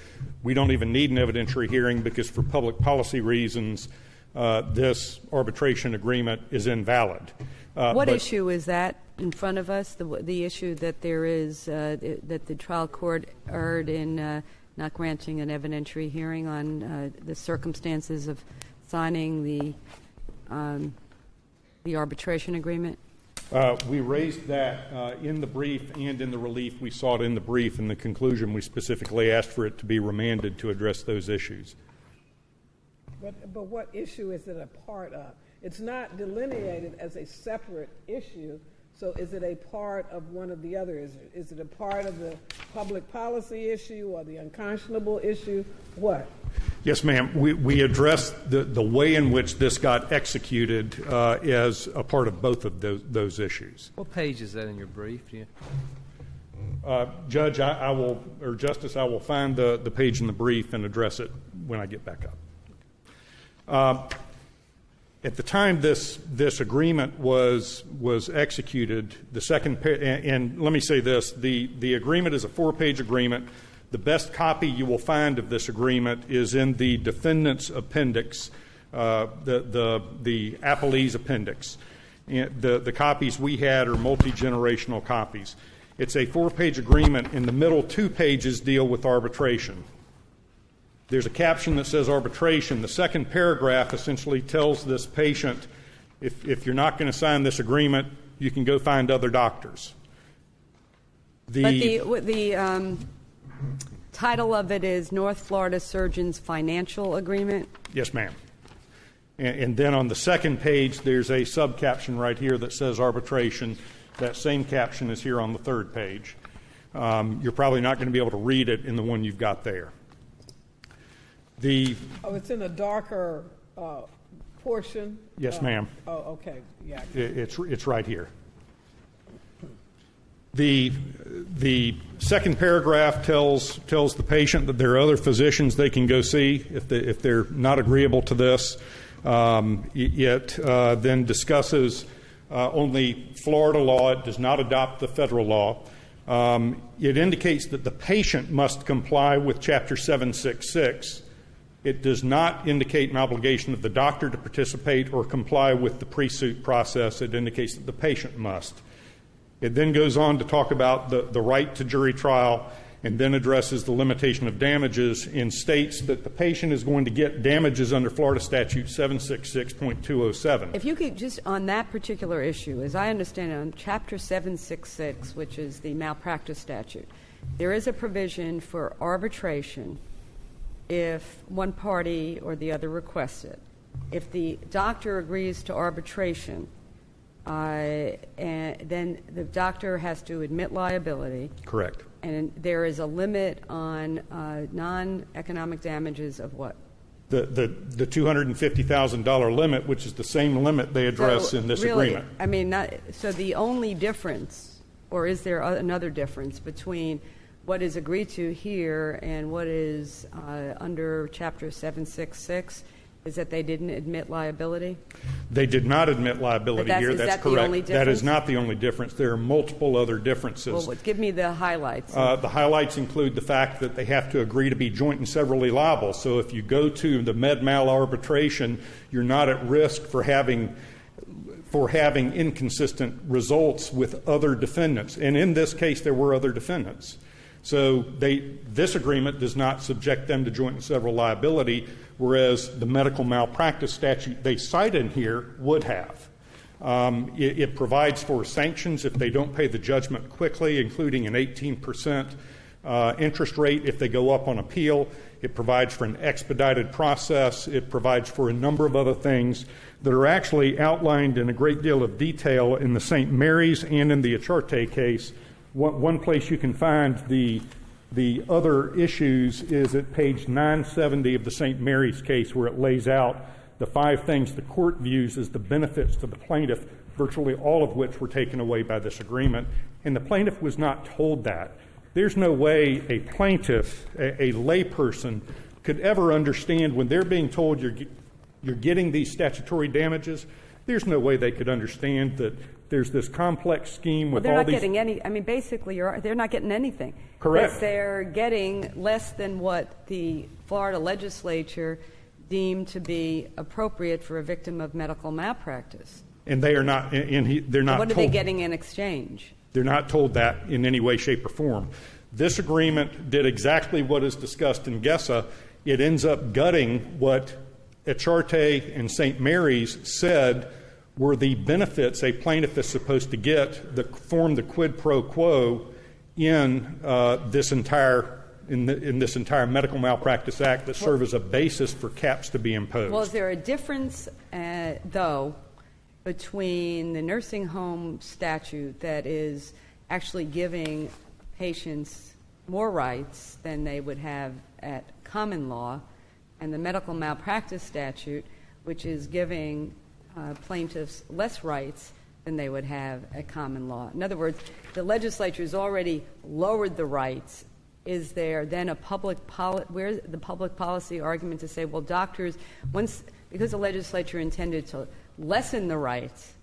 we don't even need an evidentiary hearing because for public policy reasons, this arbitration agreement is invalid. What issue is that in front of us? The issue that there is that the trial court erred in not granting an evidentiary hearing on the circumstances of signing the arbitration agreement? We raised that in the brief and in the relief. We saw it in the brief. In the conclusion, we specifically asked for it to be remanded to address those issues. But what issue is it a part of? It's not delineated as a separate issue, so is it a part of one of the other? Is it a part of the public policy issue or the unconscionable issue? What? Yes, ma'am. We addressed the way in which this got executed as a part of both of those issues. What page is that in your brief? Judge, Justice, I will find the page in the brief and address it when I get back up. At the time this agreement was executed, the second and let me say this: the agreement is a 4-page agreement. The best copy you will find of this agreement is in the defendant's appendix, the appellee's appendix. And the copies we had are multi-generational copies. It's a 4-page agreement. In the middle 2 pages deal with arbitration. There's a caption that says arbitration. The second paragraph essentially tells this patient, if you're not going to sign this agreement, you can go find other doctors. But the title of it is North Florida Surgeons Financial Agreement? Yes, ma'am. And then on the second page, there's a subcaption right here that says arbitration. That same caption is here on the third page. You're probably not going to be able to read it in the one you've got there. It's in a darker portion? Yes, ma'am. Oh, okay. Yeah. It's right here. The second paragraph tells the patient that there are other physicians they can go see if they're not agreeable to this. It then discusses only Florida law. It does not adopt the federal law. It indicates that the patient must comply with Chapter 766. It does not indicate an obligation of the doctor to participate or comply with the pre-suit process. It indicates that the patient must. It then goes on to talk about the right to jury trial and then addresses the limitation of damages and states that the patient is going to get damages under Florida Statute 766.207. If you could just, on that particular issue, as I understand it, on Chapter 766, which is the malpractice statute, there is a provision for arbitration if one party or the other requests it. If the doctor agrees to arbitration, and then the doctor has to admit liability. Correct. And there is a limit on non-economic damages of what? The $250,000 limit, which is the same limit they address in this agreement. I mean, so the only difference, or is there another difference between what is agreed to here and what is under Chapter 766? Is that they didn't admit liability? They did not admit liability here. That's correct. The only difference? That is not the only difference. There are multiple other differences. Well, give me the highlights. The highlights include the fact that they have to agree to be joint and severally liable. So if you go to the med-mal arbitration, you're not at risk for having inconsistent results with other defendants. And in this case, there were other defendants. So this agreement does not subject them to joint and several liability, whereas the medical malpractice statute they cite in here would have. It provides for sanctions if they don't pay the judgment quickly, including an 18% interest rate if they go up on appeal. It provides for an expedited process. It provides for a number of other things that are actually outlined in a great deal of detail in the St. Mary's and in the Acharte case. One place you can find the other issues is at page 970 of the St. Mary's case, where it lays out the 5 things the court views as the benefits to the plaintiff, virtually all of which were taken away by this agreement. And the plaintiff was not told that. There's no way a plaintiff, a layperson, could ever understand when they're being told you're getting these statutory damages. There's no way they could understand that there's this complex scheme with all these... Well, they're not getting any... I mean, basically, they're not getting anything. Correct. But they're getting less than what the Florida legislature deemed to be appropriate for a victim of medical malpractice. And they are not... they're not What are told, they getting in exchange? They're not told that in any way, shape, or form. This agreement did exactly what is discussed in GESA. It ends up gutting what Acharte and St. Mary's said were the benefits a plaintiff is supposed to get that form the quid pro quo in this entire Medical Malpractice Act that serve as a basis for caps to be imposed. Well, is there a difference, though, between the nursing home statute that is actually giving patients more rights than they would have at common law and the medical malpractice statute, which is giving plaintiffs less rights than they would have at common law? In other words, the legislature has already lowered the rights. Is there then a where's the public policy argument to say, well, doctors, because the legislature intended to lessen the rights,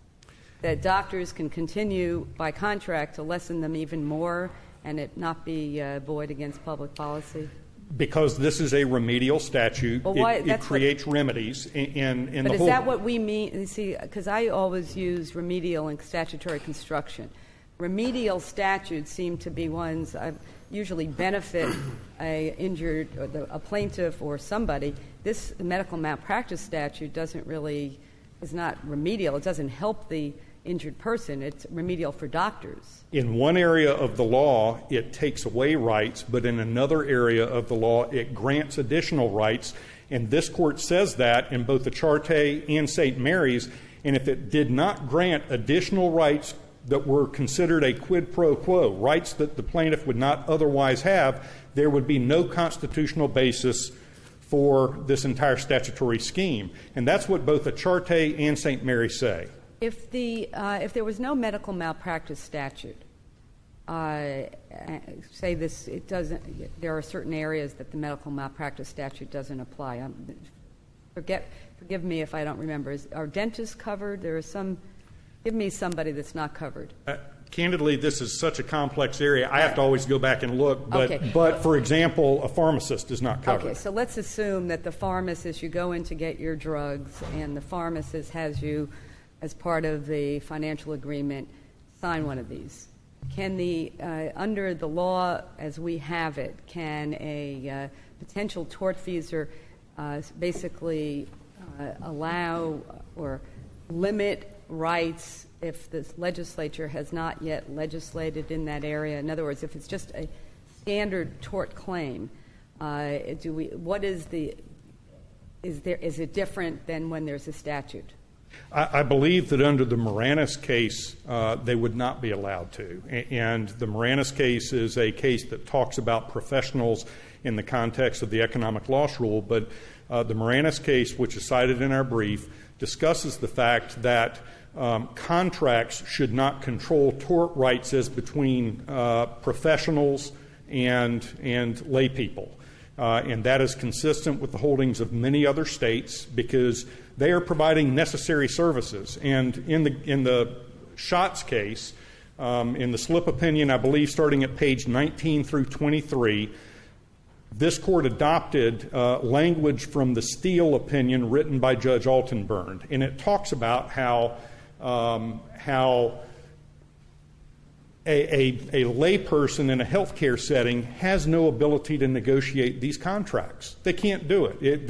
that doctors can continue by contract to lessen them even more and it not be void against public policy? Because this is a remedial statute, it creates remedies. But is that what we mean? See, because I always use remedial and statutory construction. Remedial statutes seem to be ones that usually benefit a plaintiff or somebody. This medical malpractice statute is not remedial. It doesn't help the injured person. It's remedial for doctors. In one area of the law, it takes away rights, but in another area of the law, it grants additional rights. And this court says that in both the Acharte and St. Mary's. And if it did not grant additional rights that were considered a quid pro quo, rights that the plaintiff would not otherwise have, there would be no constitutional basis for this entire statutory scheme. And that's what both Acharte and St. Mary's say. If there was no medical malpractice statute, say this, it doesn't. There are certain areas that the medical malpractice statute doesn't apply. Forgive me if I don't remember. Are dentists covered? There is some. Give me somebody that's not covered. Candidly, this is such a complex area. I have to always go back and look. Okay. But for example, a pharmacist is not covered. Okay, so let's assume that the pharmacist, you go in to get your drugs, and the pharmacist has you, as part of the financial agreement, sign one of these. Can under the law as we have it, can a potential tortfeasor basically allow or limit rights if the legislature has not yet legislated in that area? In other words, if it's just a standard tort claim, is it different than when there's a statute? I believe that under the Moranis case, they would not be allowed to. And the Moranis case is a case that talks about professionals in the context of the economic loss rule. But the Moranis case, which is cited in our brief, discusses the fact that contracts should not control tort rights as between professionals and lay people. And that is consistent with the holdings of many other states because they are providing necessary services. And in the Schatz case, in the slip opinion, I believe starting at page 19 through 23, this court adopted language from the Steele opinion written by Judge Altenburn. And it talks about how a layperson in a healthcare setting has no ability to negotiate these contracts. They can't do it.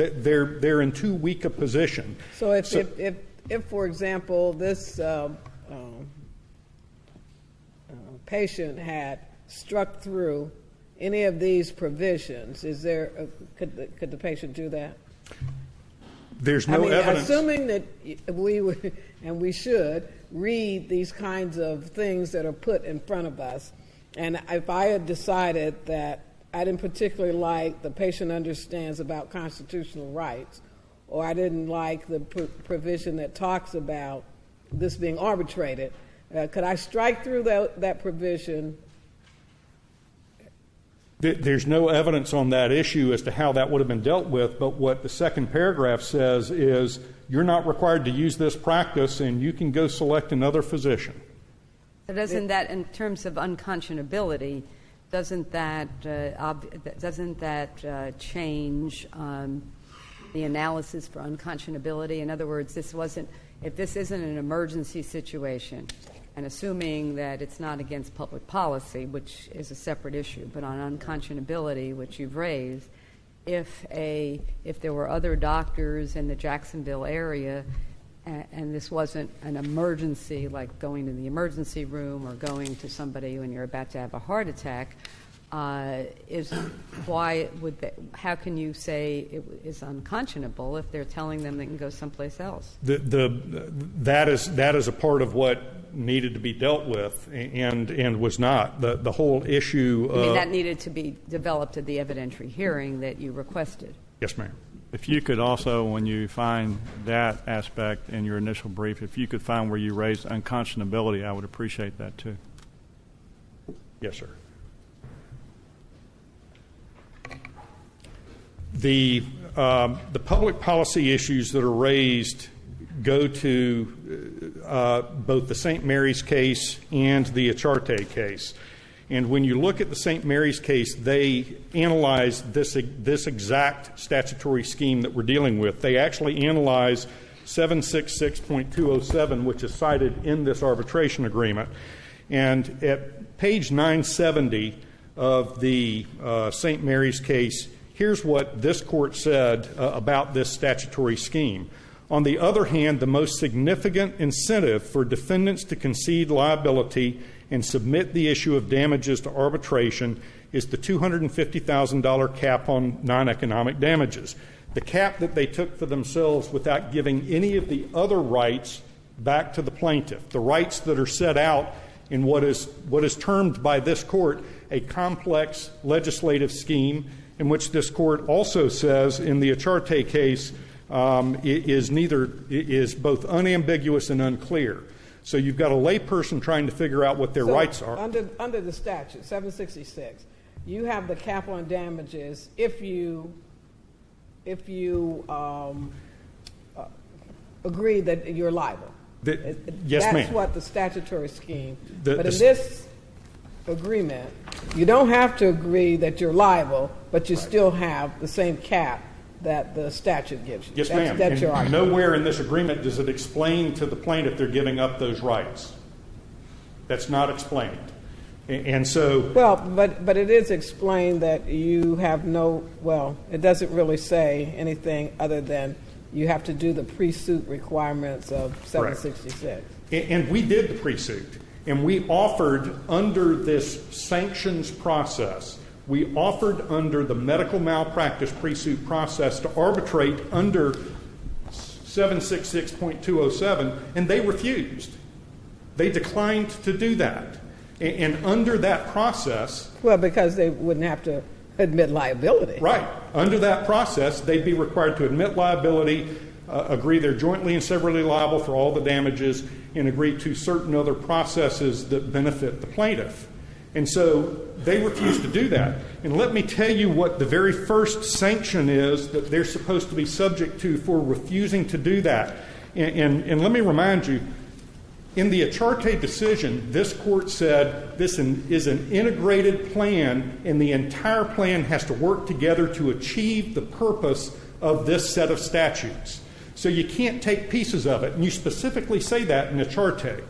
They're in too weak a position. So if for example, this patient had struck through any of these provisions, could the patient do that? There's no evidence. Assuming that we would, and we should, read these kinds of things that are put in front of us, and if I had decided that I didn't particularly like the patient understands about constitutional rights, or I didn't like the provision that talks about this being arbitrated, could I strike through that provision? There's no evidence on that issue as to how that would have been dealt with, but what the second paragraph says is you're not required to use this practice and you can go select another physician. So doesn't that, in terms of unconscionability, doesn't that change the analysis for unconscionability? In other words, if this isn't an emergency situation, and assuming that it's not against public policy, which is a separate issue, but on unconscionability, which you've raised, if there were other doctors in the Jacksonville area and this wasn't an emergency, like going to the emergency room or going to somebody when you're about to have a heart attack, how can you say it is unconscionable if they're telling them they can go someplace else? That is a part of what needed to be dealt with and was not. The whole issue that needed to be developed at the evidentiary hearing that you requested. Yes, ma'am. If you could also, when you find that aspect in your initial brief, if you could find where you raised unconscionability, I would appreciate that too. Yes, sir. The public policy issues that are raised go to both the St. Mary's case and the Acharte case. And when you look at the St. Mary's case, they analyze this exact statutory scheme that we're dealing with. They actually analyze 766.207, which is cited in this arbitration agreement. And at page 970 of the St. Mary's case, here's what this court said about this statutory scheme. On the other hand, the most significant incentive for defendants to concede liability and submit the issue of damages to arbitration is the $250,000 cap on non-economic damages. The cap that they took for themselves without giving any of the other rights back to the plaintiff, the rights that are set out in what is termed by this court a complex legislative scheme, in which this court also says in the Acharte case is both unambiguous and unclear. So you've got a layperson trying to figure out what their rights are. Under the statute, 766, you have the cap on damages if you agree that you're liable. Yes, ma'am. That's what the statutory scheme. But in this agreement, you don't have to agree that you're liable, but you still have the same cap that the statute gives you. Yes, ma'am. That's your argument. Nowhere in this agreement does it explain to the plaintiff they're giving up those rights. That's not explained. And so... Well, but it is explained that you have it doesn't really say anything other than you have to do the pre-suit requirements of 766. Correct. And we did the pre-suit. And we offered, under this sanctions process, We offered under the medical malpractice pre-suit process to arbitrate under 766.207, and they refused. They declined to do that. And under that process... Well, because they wouldn't have to admit liability. Right. Under that process, they'd be required to admit liability, agree they're jointly and severally liable for all the damages, and agree to certain other processes that benefit the plaintiff. And so they refused to do that. And let me tell you what the very first sanction is that they're supposed to be subject to for refusing to do that. And let me remind you, in the Acharte decision, this court said this is an integrated plan, and the entire plan has to work together to achieve the purpose of this set of statutes. So you can't take pieces of it, and you specifically say that in Acharte.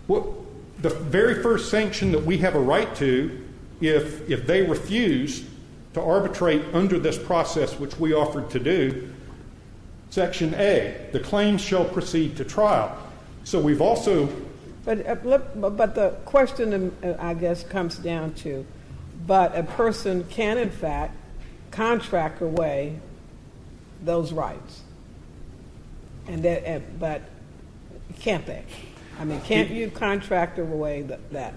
The very first sanction that we have a right to, if they refuse to arbitrate under this process which we offered to do, Section A, the claims shall proceed to trial. So we've also... But the question, I guess, comes down to, but a person can, in fact, contract away those rights. But can't they? I mean, can't you contract away that?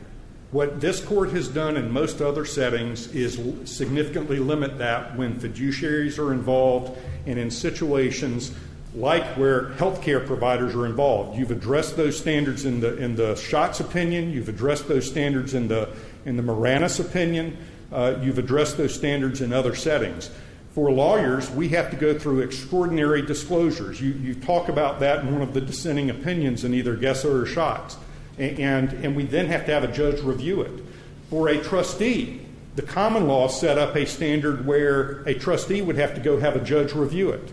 What this court has done in most other settings is significantly limit that when fiduciaries are involved and in situations like where healthcare providers are involved. You've addressed those standards in the Schatz opinion. You've addressed those standards in the Moranis opinion. You've addressed those standards in other settings. For lawyers, we have to go through extraordinary disclosures. You talk about that in one of the dissenting opinions in either Gesser or Schatz. And we then have to have a judge review it. For a trustee, the common law set up a standard where a trustee would have to go have a judge review it.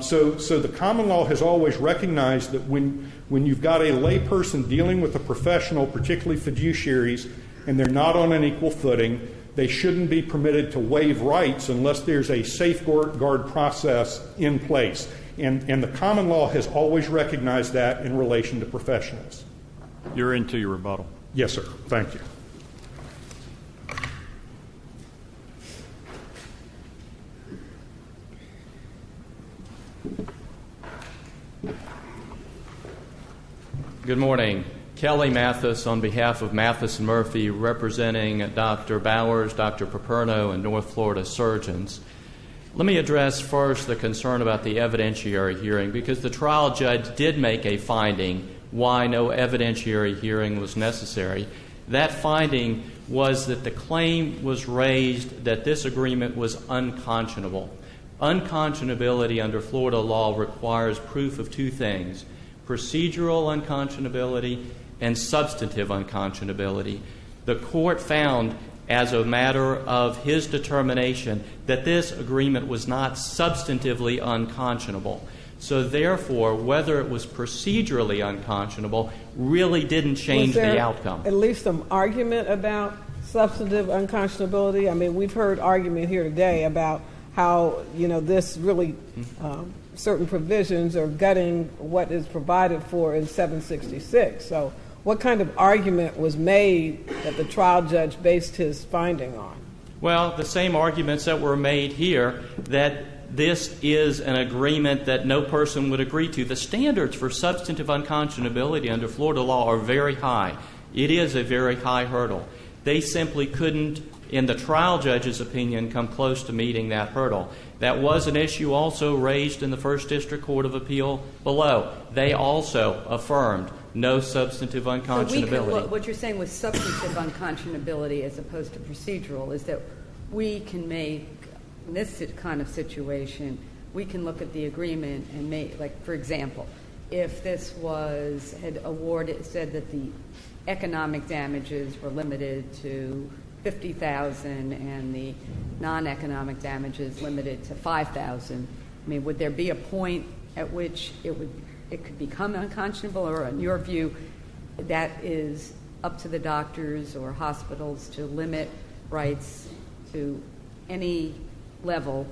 So the common law has always recognized that when you've got a layperson dealing with a professional, particularly fiduciaries, and they're not on an equal footing, they shouldn't be permitted to waive rights unless there's a safeguard process in place. And the common law has always recognized that in relation to professionals. You're into your rebuttal. Yes, sir. Thank you. Good morning. Kelly Mathis on behalf of Mathis and Murphy, representing Dr. Bowers, Dr. Paperno, and North Florida surgeons. Let me address first the concern about the evidentiary hearing, because the trial judge did make a finding why no evidentiary hearing was necessary. That finding was that the claim was raised that this agreement was unconscionable. Unconscionability under Florida law requires proof of two things: procedural unconscionability and substantive unconscionability. The court found, as a matter of his determination, that this agreement was not substantively unconscionable. So therefore, whether it was procedurally unconscionable really didn't change the outcome. At least some argument about substantive unconscionability? I mean, we've heard argument here today about how, this really certain provisions are gutting what is provided for in 766. So what kind of argument was made that the trial judge based his finding on? Well, the same arguments that were made here, that this is an agreement that no person would agree to. The standards for substantive unconscionability under Florida law are very high. It is a very high hurdle. They simply couldn't, in the trial judge's opinion, come close to meeting that hurdle. That was an issue also raised in the First District Court of Appeal below. They also affirmed no substantive unconscionability. So what you're saying with substantive unconscionability as opposed to procedural is that we can make, in this kind of situation, we can look at the agreement and make, like, for example, if this had awarded, said that the economic damages were limited to $50,000 and the non-economic damages limited to $5,000. I mean, would there be a point at which it could become unconscionable, or in your view, that is up to the doctors or hospitals to limit rights to any level?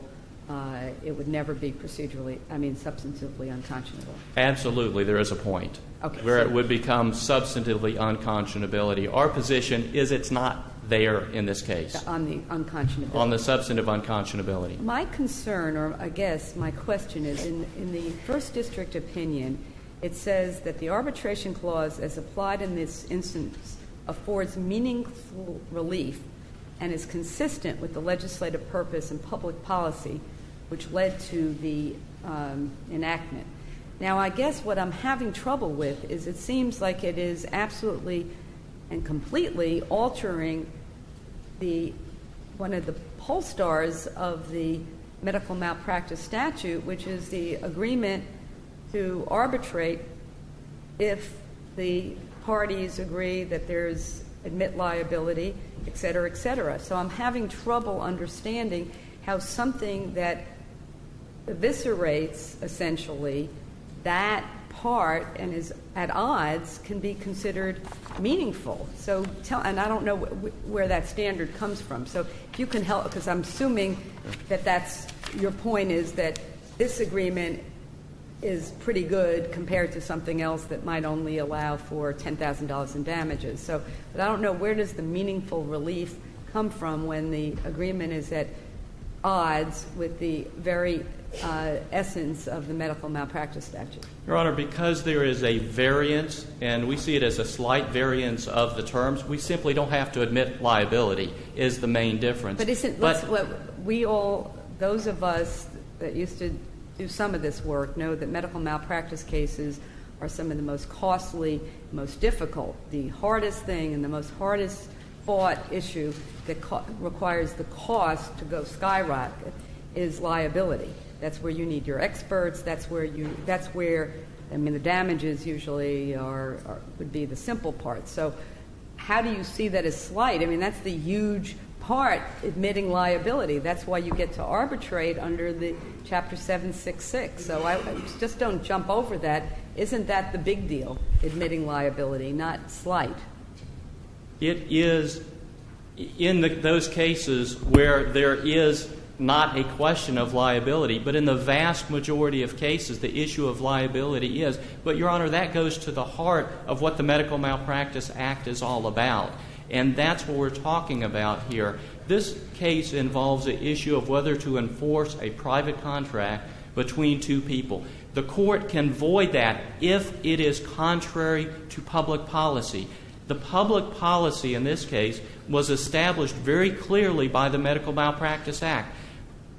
It would never be substantively unconscionable. Absolutely, there is a point where it would become substantively unconscionability. Our position is it's not there in this case. On the unconscionability. On the substantive unconscionability. My concern, or I guess my question is, in the First District opinion, it says that the arbitration clause, as applied in this instance, affords meaningful relief and is consistent with the legislative purpose and public policy which led to the enactment. Now, I guess what I'm having trouble with is it seems like it is absolutely and completely altering one of the pole stars of the medical malpractice statute, which is the agreement to arbitrate if the parties agree that there's admit liability, et cetera, et cetera. So I'm having trouble understanding how something that eviscerates essentially that part and is at odds can be considered meaningful. So and I don't know where that standard comes from. So if you can help, because I'm assuming that that's your point, is that this agreement is pretty good compared to something else that might only allow for $10,000 in damages. So, but I don't know, where does the meaningful relief come from when the agreement is at odds with the very essence of the medical malpractice statute? Your Honor, because there is a variance, and we see it as a slight variance of the terms, we simply don't have to admit liability is the main difference. But isn't what we all, those of us that used to do some of this work, know that medical malpractice cases are some of the most costly, most difficult. The hardest thing and the most hardest fought issue that requires the cost to go skyrocket is liability. That's where you need your experts. That's where I mean, the damages usually would be the simple part. So how do you see that as slight? I mean, that's the huge part, admitting liability. That's why you get to arbitrate under the Chapter 766. So I just don't jump over that. Isn't that the big deal, admitting liability, not slight? It is in those cases where there is not a question of liability, but in the vast majority of cases, the issue of liability is. But, Your Honor, that goes to the heart of what the Medical Malpractice Act is all about. And that's what we're talking about here. This case involves the issue of whether to enforce a private contract between two people. The court can void that if it is contrary to public policy. The public policy in this case was established very clearly by the Medical Malpractice Act.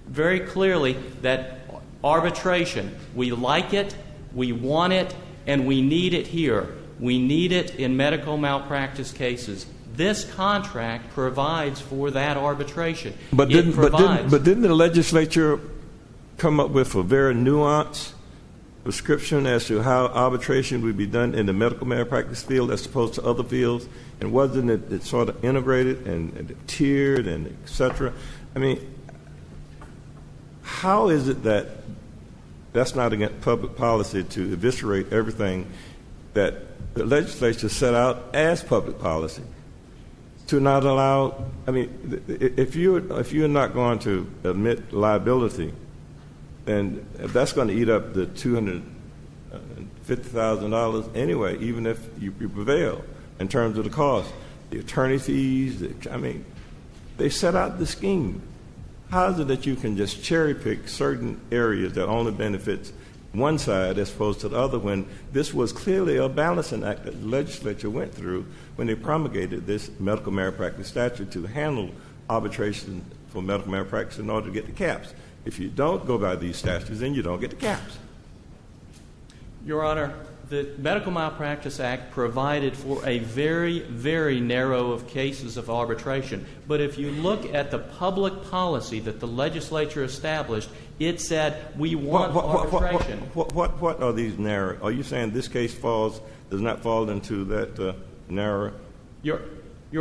Very clearly that arbitration, we like it, we want it, and we need it here. We need it in medical malpractice cases. This contract provides for that arbitration. But didn't the legislature come up with a very nuanced prescription as to how arbitration would be done in the medical malpractice field as opposed to other fields? And wasn't it sort of integrated and tiered and et cetera? I mean, how is it that that's not against public policy to eviscerate everything that the legislature set out as public policy? To not allow, I mean, if you're not going to admit liability, then that's going to eat up the $250,000 anyway, even if you prevail in terms of the cost. The attorney fees, I mean, they set out the scheme. How is it that you can just cherry pick certain areas that only benefits one side as opposed to the other, when this was clearly a balancing act that the legislature went through when they promulgated this medical malpractice statute to handle arbitration for medical malpractice in order to get the caps? If you don't go by these statutes, then you don't get the caps. Your Honor, the Medical Malpractice Act provided for a very, very narrow of cases of arbitration. But if you look at the public policy that the legislature established, it said we want arbitration. What are these narrow? Are you saying this case does not fall into that narrow? Your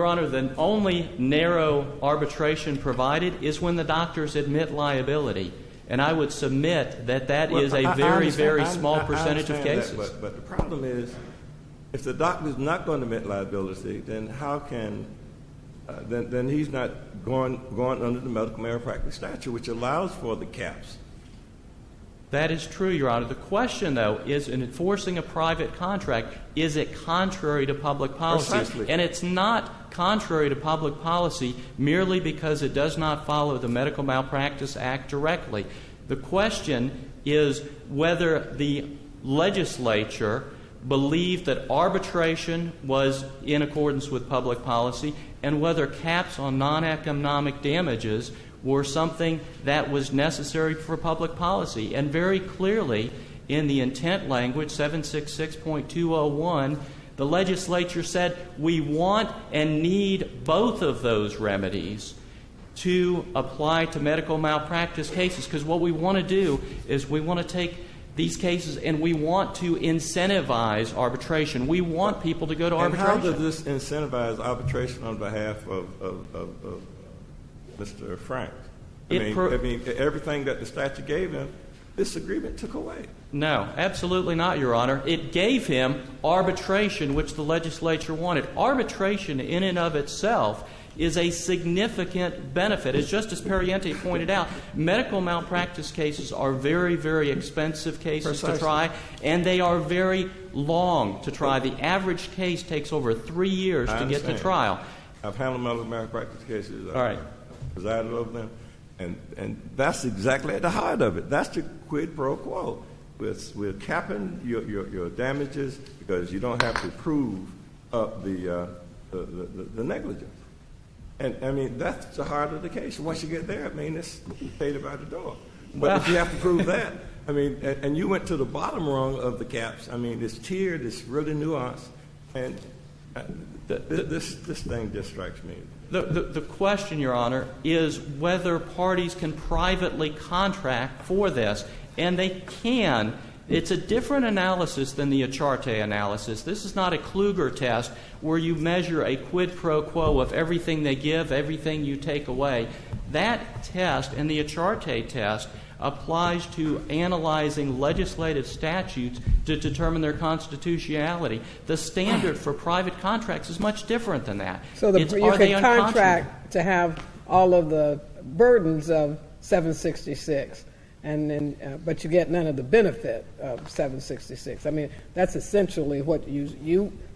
Honor, the only narrow arbitration provided is when the doctors admit liability. And I would submit that that is a very, very small percentage of cases. That, but the problem is, if the doctor is not going to admit liability, then how can then he's not going under the medical malpractice statute, which allows for the caps. That is true, Your Honor. The question, though, is in enforcing a private contract, is it contrary to public policy? Precisely. And it's not contrary to public policy merely because it does not follow the Medical Malpractice Act directly. The question is whether the legislature believed that arbitration was in accordance with public policy and whether caps on non-economic damages were something that was necessary for public policy. And very clearly, in the intent language, 766.201, the legislature said we want and need both of those remedies to apply to medical malpractice cases, because what we want to do is we want to take these cases and we want to incentivize arbitration. We want people to go to arbitration. And how does this incentivize arbitration on behalf of Mr. Frank? I mean, everything that the statute gave him, this agreement took away. No, absolutely not, Your Honor. It gave him arbitration, which the legislature wanted. Arbitration in and of itself is a significant benefit. As Justice Periente pointed out, medical malpractice cases are very, very expensive cases to try, and they are very long to try. The average case takes over 3 years to get to trial. I've handled medical malpractice cases. All right. Presided over them. And that's exactly at the heart of it. That's the quid pro quo. We're capping your damages because you don't have to prove up the negligence. And, I mean, that's the heart of the case. Once you get there, I mean, it's paid by the door. But if you have to prove that, I mean, and you went to the bottom rung of the caps. I mean, it's tiered, it's really nuanced. And this thing just strikes me. The question, Your Honor, is whether parties can privately contract for this. And they can. It's a different analysis than the Acharte analysis. This is not a Kluger test where you measure a quid pro quo of everything they give, everything you take away. That test and the Acharte test applies to analyzing legislative statutes to determine their constitutionality. The standard for private contracts is much different than that. So you can contract to have all of the burdens of 766. And then, but you get none of the benefit of 766. I mean, that's essentially what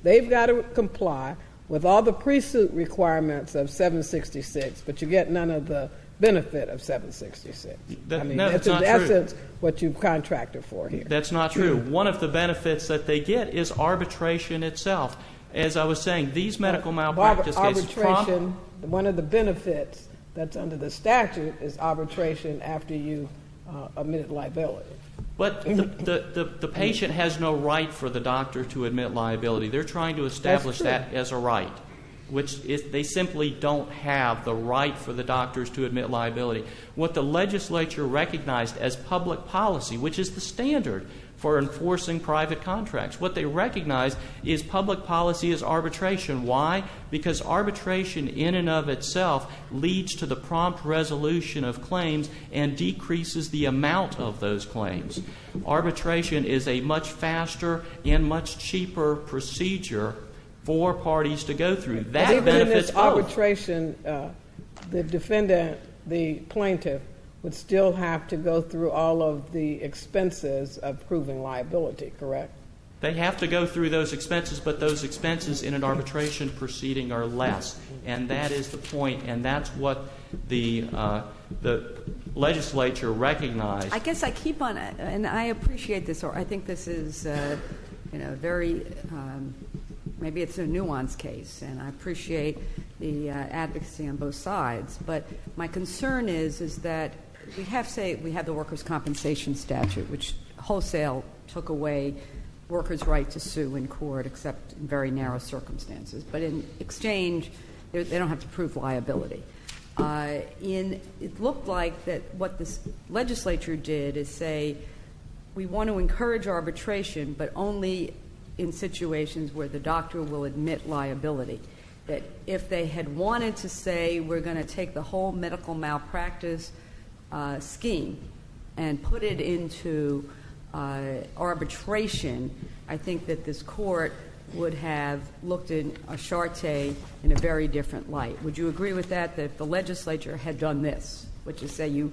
they've got to comply with all the pre-suit requirements of 766, but you get none of the benefit of 766. That's in essence what you've contracted for here. That's not true. One of the benefits that they get is arbitration itself. As I was saying, these medical malpractice cases... Arbitration, one of the benefits that's under the statute is arbitration after you admitted liability. But the patient has no right for the doctor to admit liability. They're trying to establish that as a right, which they simply don't have the right for the doctors to admit liability. What the legislature recognized as public policy, which is the standard for enforcing private contracts, what they recognize is public policy is arbitration. Why? Because arbitration in and of itself leads to the prompt resolution of claims and decreases the amount of those claims. Arbitration is a much faster and much cheaper procedure for parties to go through. That even benefits in this arbitration, the defendant, the plaintiff, would still have to go through all of the expenses of proving liability, correct? They have to go through those expenses, but those expenses in an arbitration proceeding are less. And that is the point, and that's what the legislature recognized. I guess I keep on, and I appreciate this, or I think this is very, maybe it's a nuanced case, and I appreciate the advocacy on both sides. But my concern is that we have the workers' compensation statute, which wholesale took away workers' right to sue in court, except in very narrow circumstances. But in exchange, they don't have to prove liability. It looked like that what this legislature did is say, we want to encourage arbitration, but only in situations where the doctor will admit liability. That if they had wanted to say, we're going to take the whole medical malpractice scheme and put it into arbitration, I think that this court would have looked at Acharte in a very different light. Would you agree with that, that if the legislature had done this, which is say you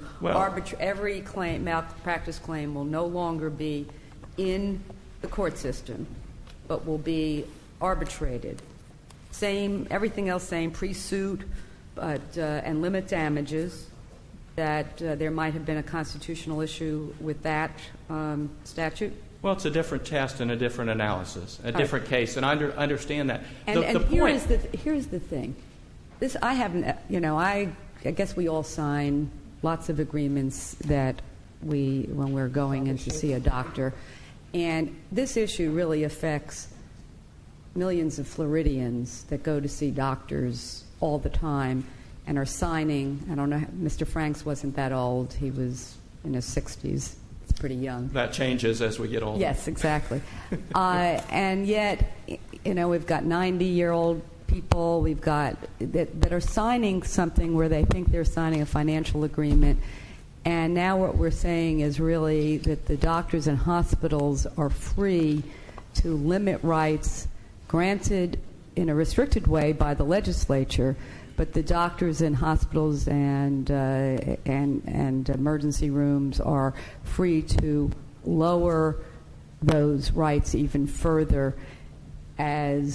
every claim, malpractice claim will no longer be in the court system, but will be arbitrated. Same, everything else same, pre-suit, but and limit damages. That there might have been a constitutional issue with that statute? Well, it's a different test and a different analysis, a different case, and I understand that. And here's the thing. This I haven't. I guess we all sign lots of agreements that when we're going in to see a doctor, and this issue really affects millions of Floridians that go to see doctors all the time and are signing. I don't know, Mr. Franks wasn't that old. He was in his 60s. It's pretty young. That changes as we get older. Yes, exactly. And yet, we've got 90-year-old people we've got that are signing something where they think they're signing a financial agreement. And now what we're saying is really that the doctors and hospitals are free to limit rights granted in a restricted way by the legislature, but the doctors in hospitals and emergency rooms are free to lower those rights even further, and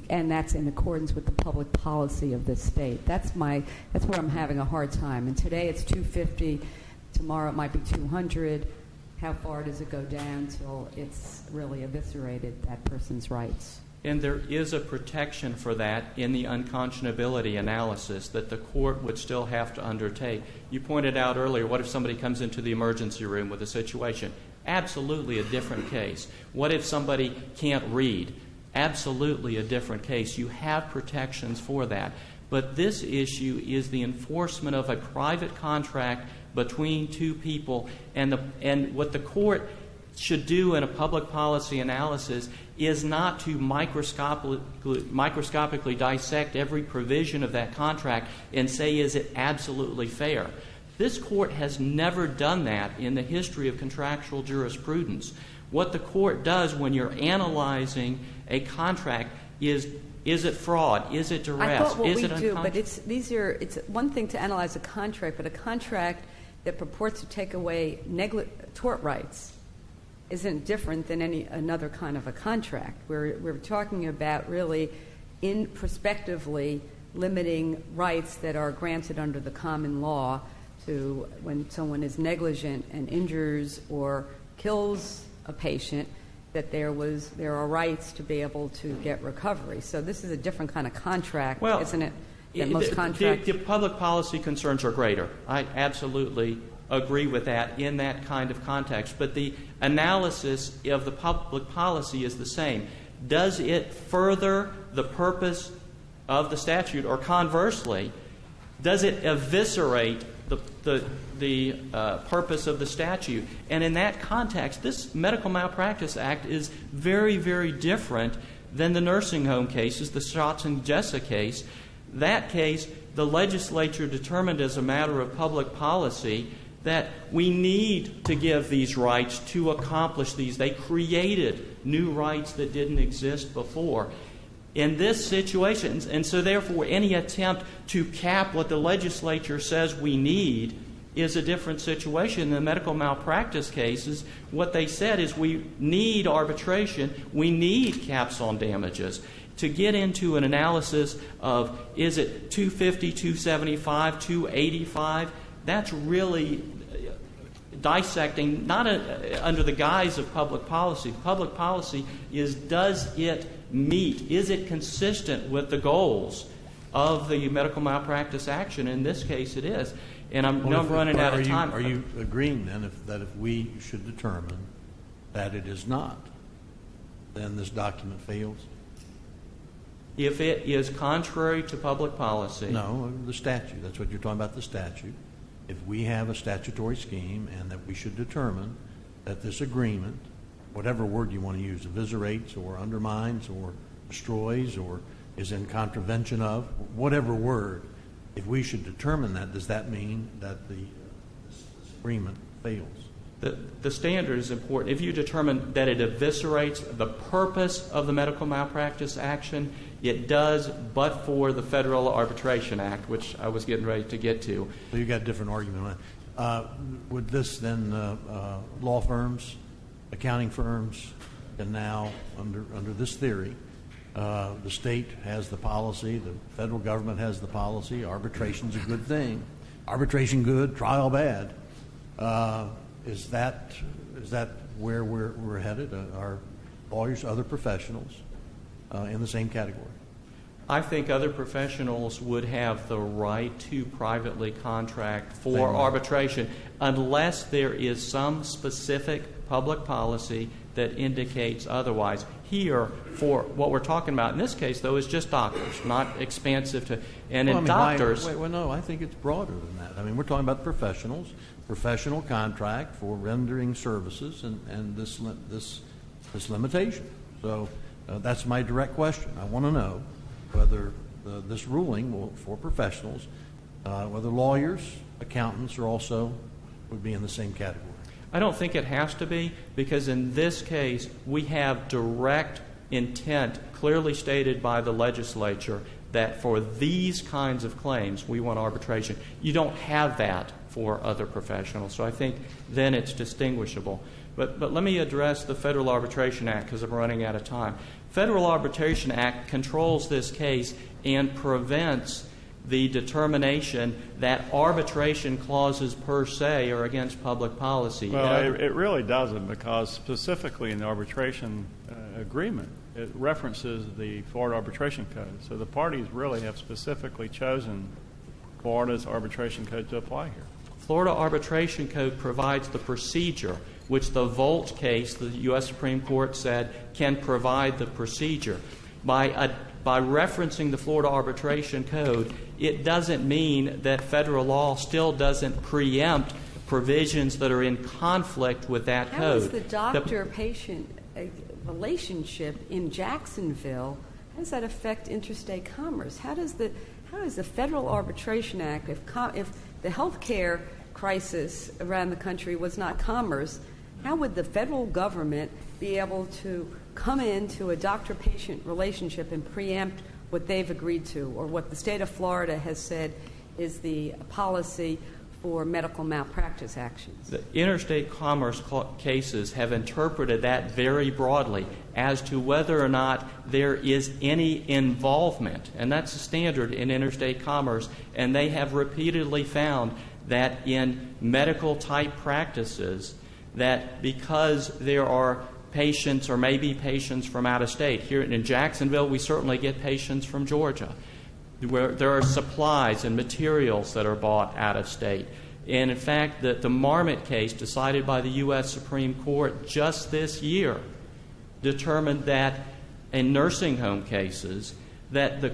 that's in accordance with the public policy of the state. That's where I'm having a hard time. And today it's $250. Tomorrow it might be $200. How far does it go down till it's really eviscerated that person's rights? And there is a protection for that in the unconscionability analysis that the court would still have to undertake. You pointed out earlier, what if somebody comes into the emergency room with a situation? Absolutely a different case. What if somebody can't read? Absolutely a different case. You have protections for that. But this issue is the enforcement of a private contract between two people, and what the court should do in a public policy analysis is not to microscopically dissect every provision of that contract and say, is it absolutely fair? This court has never done that in the history of contractual jurisprudence. What the court does when you're analyzing a contract is it fraud? Is it duress? I thought what is we it do, but it's one thing to analyze a contract, but a contract that purports to take away tort rights isn't different than another kind of a contract. We're talking about really prospectively limiting rights that are granted under the common law to when someone is negligent and injures or kills a patient, that there are rights to be able to get recovery. So this is a different kind of contract, isn't it? Most contracts. The public policy concerns are greater. I absolutely agree with that in that kind of context. But the analysis of the public policy is the same. Does it further the purpose of the statute, or conversely, does it eviscerate the purpose of the statute? And in that context, this Medical Malpractice Act is very, very different than the nursing home cases, the Schatz and Jessa case. That case, the legislature determined as a matter of public policy that we need to give these rights to accomplish these. They created new rights that didn't exist before. In this situation, and so therefore any attempt to cap what the legislature says we need is a different situation. In the medical malpractice cases, what they said is we need arbitration, we need caps on damages. To get into an analysis of is it 250, 275, 285, that's really dissecting, not under the guise of public policy. Public policy is, does it meet, is it consistent with the goals of the medical malpractice action? In this case, it is. And I'm running out of time. Are you agreeing then that if we should determine that it is not, then this document fails? If it is contrary to public policy. No, the statute. That's what you're talking about, the statute. If we have a statutory scheme and that we should determine that this agreement, whatever word you want to use, eviscerates or undermines or destroys or is in contravention of, whatever word, if we should determine that, does that mean that this agreement fails? The standard is important. If you determine that it eviscerates the purpose of the medical malpractice action, it does, but for the Federal Arbitration Act, which I was getting ready to get to. So you got a different argument on it. Would this then, law firms, accounting firms, can now, under this theory, the state has the policy, the federal government has the policy, arbitration's a good thing. Arbitration good, trial bad. Is that where we're headed? Are lawyers, other professionals in the same category? I think other professionals would have the right to privately contract for arbitration unless there is some specific public policy that indicates otherwise. Here, for what we're talking about in this case, though, is just doctors, not expansive to. And in doctors. No, I think it's broader than that. I mean, we're talking about professionals, professional contract for rendering services, and this limitation. So that's my direct question. I want to know whether this ruling will, for professionals, whether lawyers, accountants, are also would be in the same category. I don't think it has to be, because in this case we have direct intent clearly stated by the legislature that for these kinds of claims we want arbitration. You don't have that for other professionals, so I think then it's distinguishable. But let me address the Federal Arbitration Act because I'm running out of time. Federal Arbitration Act controls this case and prevents the determination that arbitration clauses per se are against public policy. Well, it really doesn't, because specifically in the arbitration agreement, it references the Florida Arbitration Code. So the parties really have specifically chosen Florida's arbitration code to apply here. Florida Arbitration Code provides the procedure, which the Volt case, the U.S. Supreme Court said, can provide the procedure. By referencing the Florida Arbitration Code, it doesn't mean that federal law still doesn't preempt provisions that are in conflict with that code. How is the doctor-patient relationship in Jacksonville, how does that affect interstate commerce? How does the Federal Arbitration Act, if the health care crisis around the country was not commerce, how would the federal government be able to come into a doctor-patient relationship and preempt what they've agreed to, or what the state of Florida has said is the policy for medical malpractice actions? The interstate commerce cases have interpreted that very broadly as to whether or not there is any involvement, and that's the standard in interstate commerce, and they have repeatedly found that in medical-type practices, that because there are patients or maybe patients from out of state. Here in Jacksonville, we certainly get patients from Georgia, where there are supplies and materials that are bought out of state. And in fact, the Marmot case decided by the U.S. Supreme Court just this year determined that in nursing home cases that the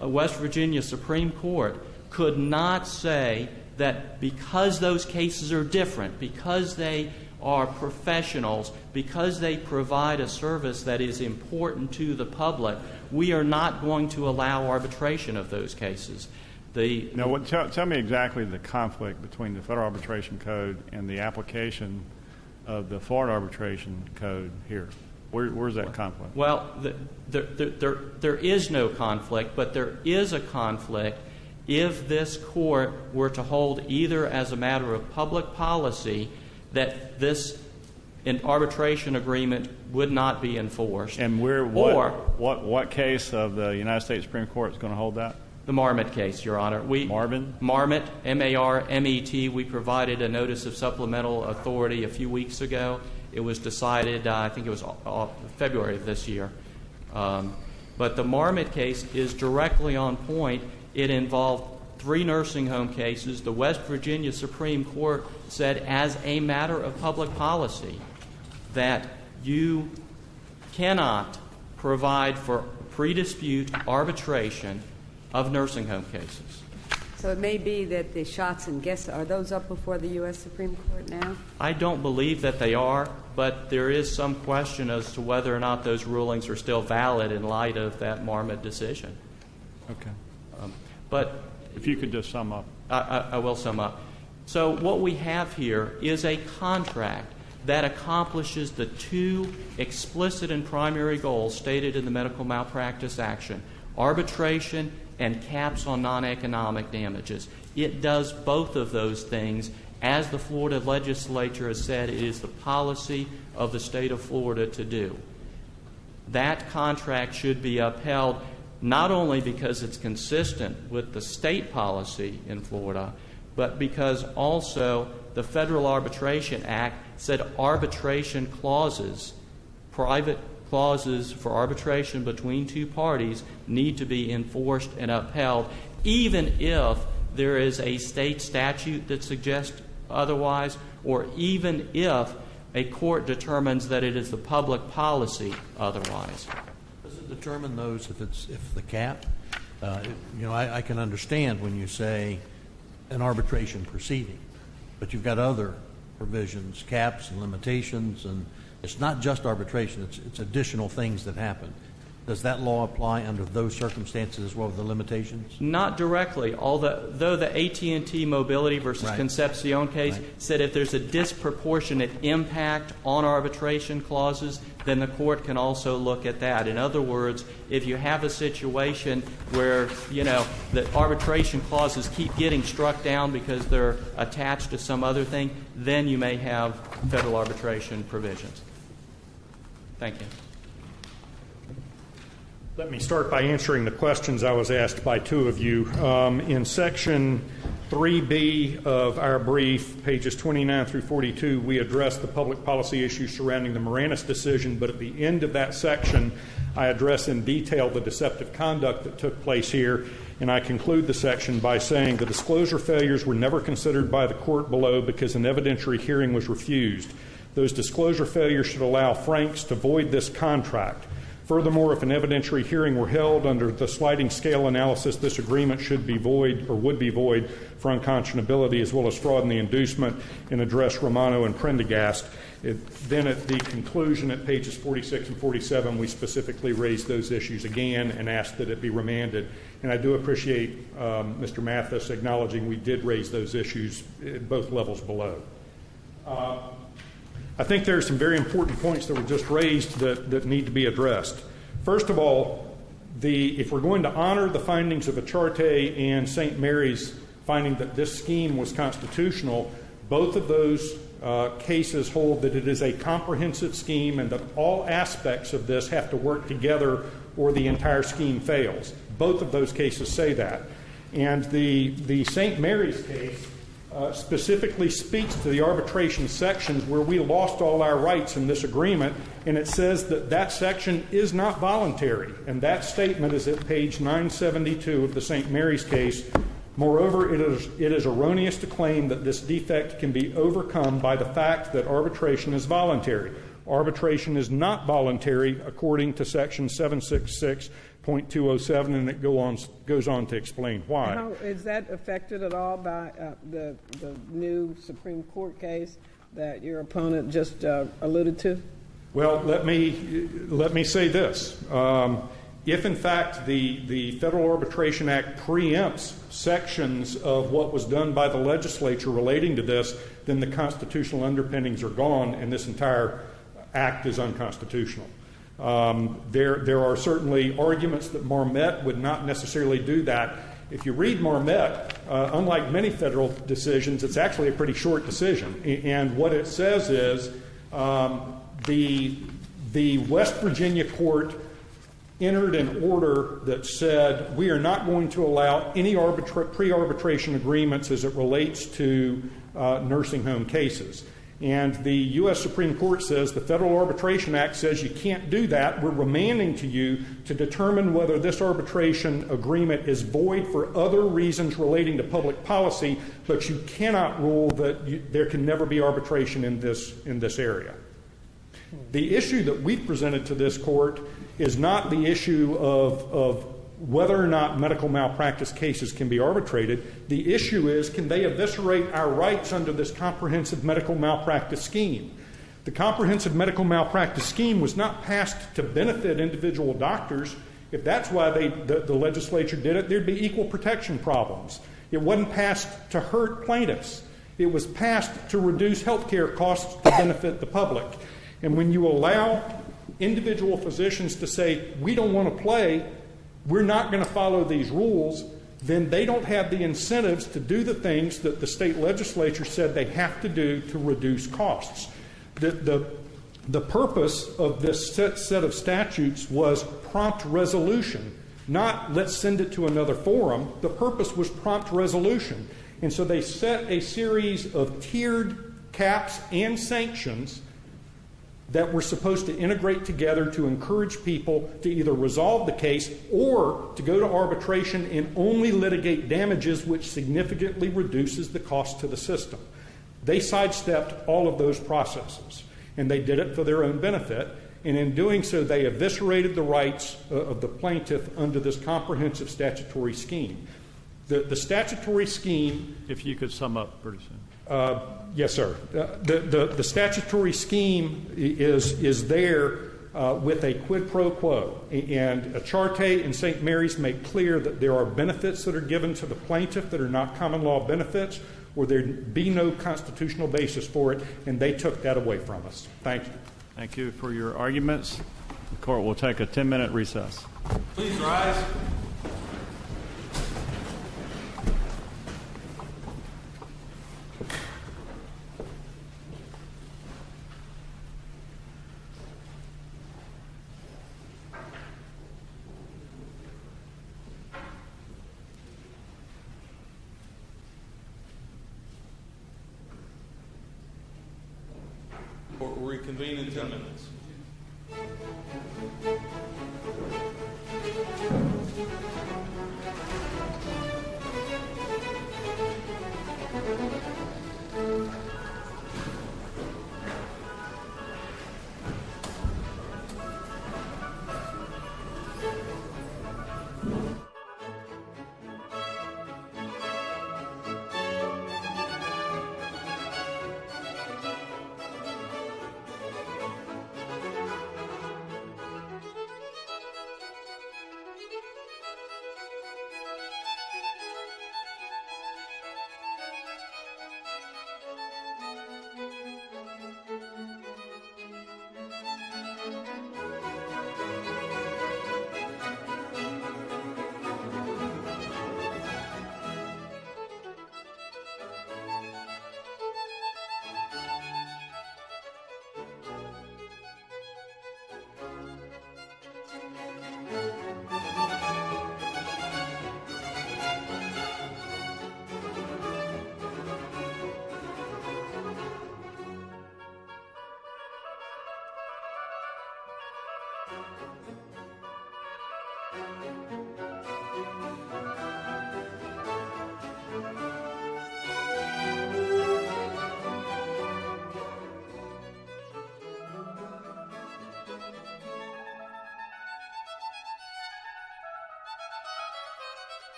West Virginia Supreme Court could not say that because those cases are different, because they are professionals, because they provide a service that is important to the public, we are not going to allow arbitration of those cases. Now, tell me exactly the conflict between the Federal Arbitration Code and the application of the Florida Arbitration Code here. Where's that conflict? Well, there is no conflict, but there is a conflict if this court were to hold either as a matter of public policy that this arbitration agreement would not be enforced. And what case of the United States Supreme Court is going to hold that? The Marmot case, Your Honor. Marmot, M-A-R-M-E-T. We provided a notice of supplemental authority a few weeks ago. It was decided, I think it was February of this year. But the Marmot case is directly on point. It involved 3 nursing home cases. The West Virginia Supreme Court said as a matter of public policy that you cannot provide for pre-dispute arbitration of nursing home cases. So it may be that the shots and guess, are those up before the U.S. Supreme Court now? I don't believe that they are, but there is some question as to whether or not those rulings are still valid in light of that Marmot decision. Okay. But if you could just sum up. I will sum up. So what we have here is a contract that accomplishes the two explicit and primary goals stated in the medical malpractice action: arbitration and caps on non-economic damages. It does both of those things. As the Florida legislature has said, it is the policy of the state of Florida to do. That contract should be upheld not only because it's consistent with the state policy in Florida, but because also the Federal Arbitration Act said arbitration clauses, private clauses for arbitration between two parties, need to be enforced and upheld, even if there is a state statute that suggests otherwise, or even if a court determines that it is the public policy otherwise. Does it determine those if the cap? I can understand when you say an arbitration proceeding, but you've got other provisions, caps and limitations, and it's not just arbitration, it's additional things that happen. Does that law apply under those circumstances as well as the limitations? Not directly, though the AT&T Mobility versus Concepcion case said if there's a disproportionate impact on arbitration clauses, then the court can also look at that. In other words, if you have a situation where, the arbitration clauses keep getting struck down because they're attached to some other thing, then you may have federal arbitration provisions. Thank you. Let me start by answering the questions I was asked by two of you. In Section 3B of our brief, pages 29 through 42, we address the public policy issues surrounding the Moranis decision, but at the end of that section, I address in detail the deceptive conduct that took place here, and I conclude the section by saying the disclosure failures were never considered by the court below because an evidentiary hearing was refused. Those disclosure failures should allow Franks to void this contract. Furthermore, if an evidentiary hearing were held under the sliding scale analysis, this agreement should be void or would be void for unconscionability as well as fraud in the inducement, and address Romano and Prendergast. Then at the conclusion at pages 46 and 47, we specifically raised those issues again and asked that it be remanded. And I do appreciate Mr. Mathis acknowledging we did raise those issues at both levels below. I think there are some very important points that were just raised that need to be addressed. First of all, if we're going to honor the findings of Acharte and St. Mary's finding that this scheme was constitutional, both of those cases hold that it is a comprehensive scheme and that all aspects of this have to work together or the entire scheme fails. Both of those cases say that. And the St. Mary's case specifically speaks to the arbitration sections where we lost all our rights in this agreement, and it says that that section is not voluntary, and that statement is at page 972 of the St. Mary's case. Moreover, it is erroneous to claim that this defect can be overcome by the fact that arbitration is voluntary. Arbitration is not voluntary according to section 766.207, and it goes on to explain why. How is that affected at all by the new Supreme Court case that your opponent just alluded to? Well, let me say this. If, in fact, the Federal Arbitration Act preempts sections of what was done by the legislature relating to this, then the constitutional underpinnings are gone, and this entire act is unconstitutional. There are certainly arguments that Marmette would not necessarily do that. If you read Marmette, unlike many federal decisions, it's actually a pretty short decision. And what it says is the West Virginia court entered an order that said we are not going to allow any pre-arbitration agreements as it relates to nursing home cases. And the U.S. Supreme Court says the Federal Arbitration Act says you can't do that. We're remanding to you to determine whether this arbitration agreement is void for other reasons relating to public policy, but you cannot rule that there can never be arbitration in this area. The issue that we've presented to this court is not the issue of whether or not medical malpractice cases can be arbitrated. The issue is, can they eviscerate our rights under this comprehensive medical malpractice scheme? The comprehensive medical malpractice scheme was not passed to benefit individual doctors. If that's why the legislature did it, there'd be equal protection problems. It wasn't passed to hurt plaintiffs. It was passed to reduce health care costs to benefit the public. And when you allow individual physicians to say, we don't want to play, we're not going to follow these rules, then they don't have the incentives to do the things that the state legislature said they have to do to reduce costs. The purpose of this set of statutes was prompt resolution, not let's send it to another forum. The purpose was prompt resolution. And so they set a series of tiered caps and sanctions that were supposed to integrate together to encourage people to either resolve the case or to go to arbitration and only litigate damages, which significantly reduces the cost to the system. They sidestepped all of those processes, and they did it for their own benefit. And in doing so, they eviscerated the rights of the plaintiff under this comprehensive statutory scheme. The statutory scheme... If you could sum up pretty soon. Yes, sir. The statutory scheme is there with a quid pro quo. And Charte and St. Mary's make clear that there are benefits that are given to the plaintiff that are not common law benefits, or there'd be no constitutional basis for it, and they took that away from us. Thank you. Thank you for your arguments. The court will take a 10-minute recess. Please rise. Court will reconvene in 10 minutes.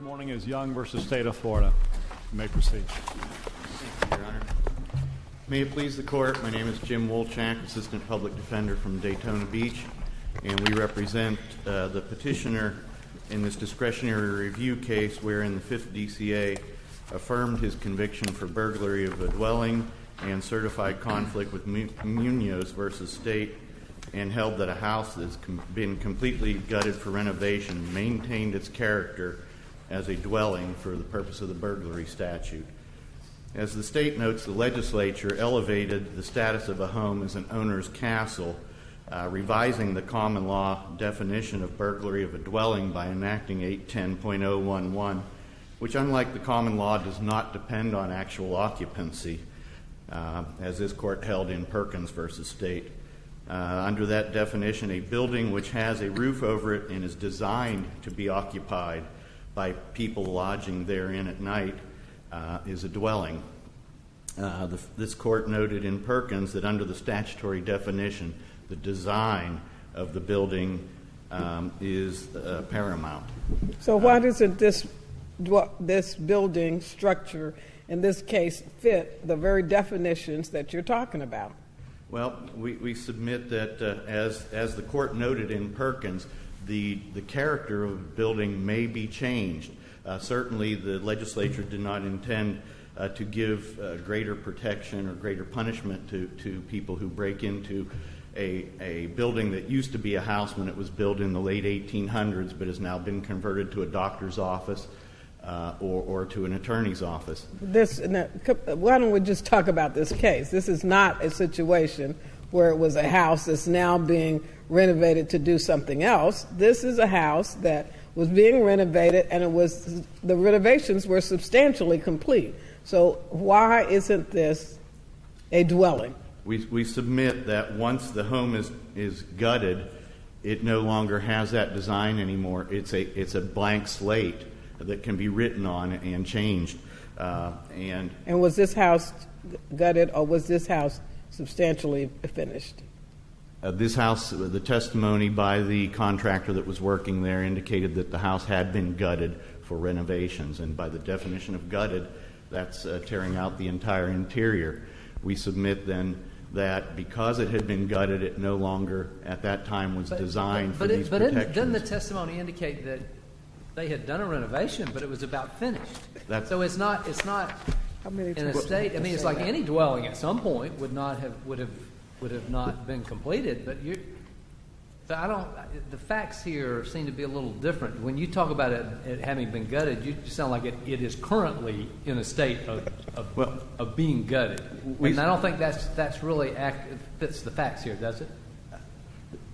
this morning is Young versus State of Florida. You may proceed. Thank you, Your Honor. May it please the Court, my name is Jim Wolchak, Assistant Public Defender from Daytona Beach, and we represent the petitioner in this discretionary review case wherein the 5th DCA affirmed his conviction for burglary of a dwelling and certified conflict with Munoz versus State, and held that a house that's been completely gutted for renovation maintained its character as a dwelling for the purpose of the burglary statute. As the State notes, the legislature elevated the status of a home as an owner's castle, revising the common law definition of burglary of a dwelling by enacting 810.011, which, unlike the common law, does not depend on actual occupancy, as this court held in Perkins versus State. Under that definition, a building which has a roof over it and is designed to be occupied by people lodging therein at night is a dwelling. This court noted in Perkins that under the statutory definition, the design of the building is paramount. So why doesn't this building structure, in this case, fit the very definitions that you're talking about? Well, we submit that, as the court noted in Perkins, the character of a building may be changed. Certainly, the legislature did not intend to give greater protection or greater punishment to people who break into a building that used to be a house when it was built in the late 1800s, but has now been converted to a doctor's office or to an attorney's office. Why don't we just talk about this case? This is not a situation where it was a house that's now being renovated to do something else. This is a house that was being renovated, and the renovations were substantially complete. So why isn't this a dwelling? We submit that once the home is gutted, it no longer has that design anymore. It's a blank slate that can be written on and changed. And was this house gutted, or was this house substantially finished? This house, the testimony by the contractor that was working there indicated that the house had been gutted for renovations, and by the definition of gutted, that's tearing out the entire interior. We submit then that because it had been gutted, it no longer at that time was designed for these protections. But doesn't the testimony indicate that they had done a renovation, but it was about finished? So it's not in a state. I mean, it's like any dwelling at some point would have not been completed. But the facts here seem to be a little different. When you talk about it having been gutted, you sound like it is currently in a state of being gutted. And I don't think that's really fits the facts here, does it?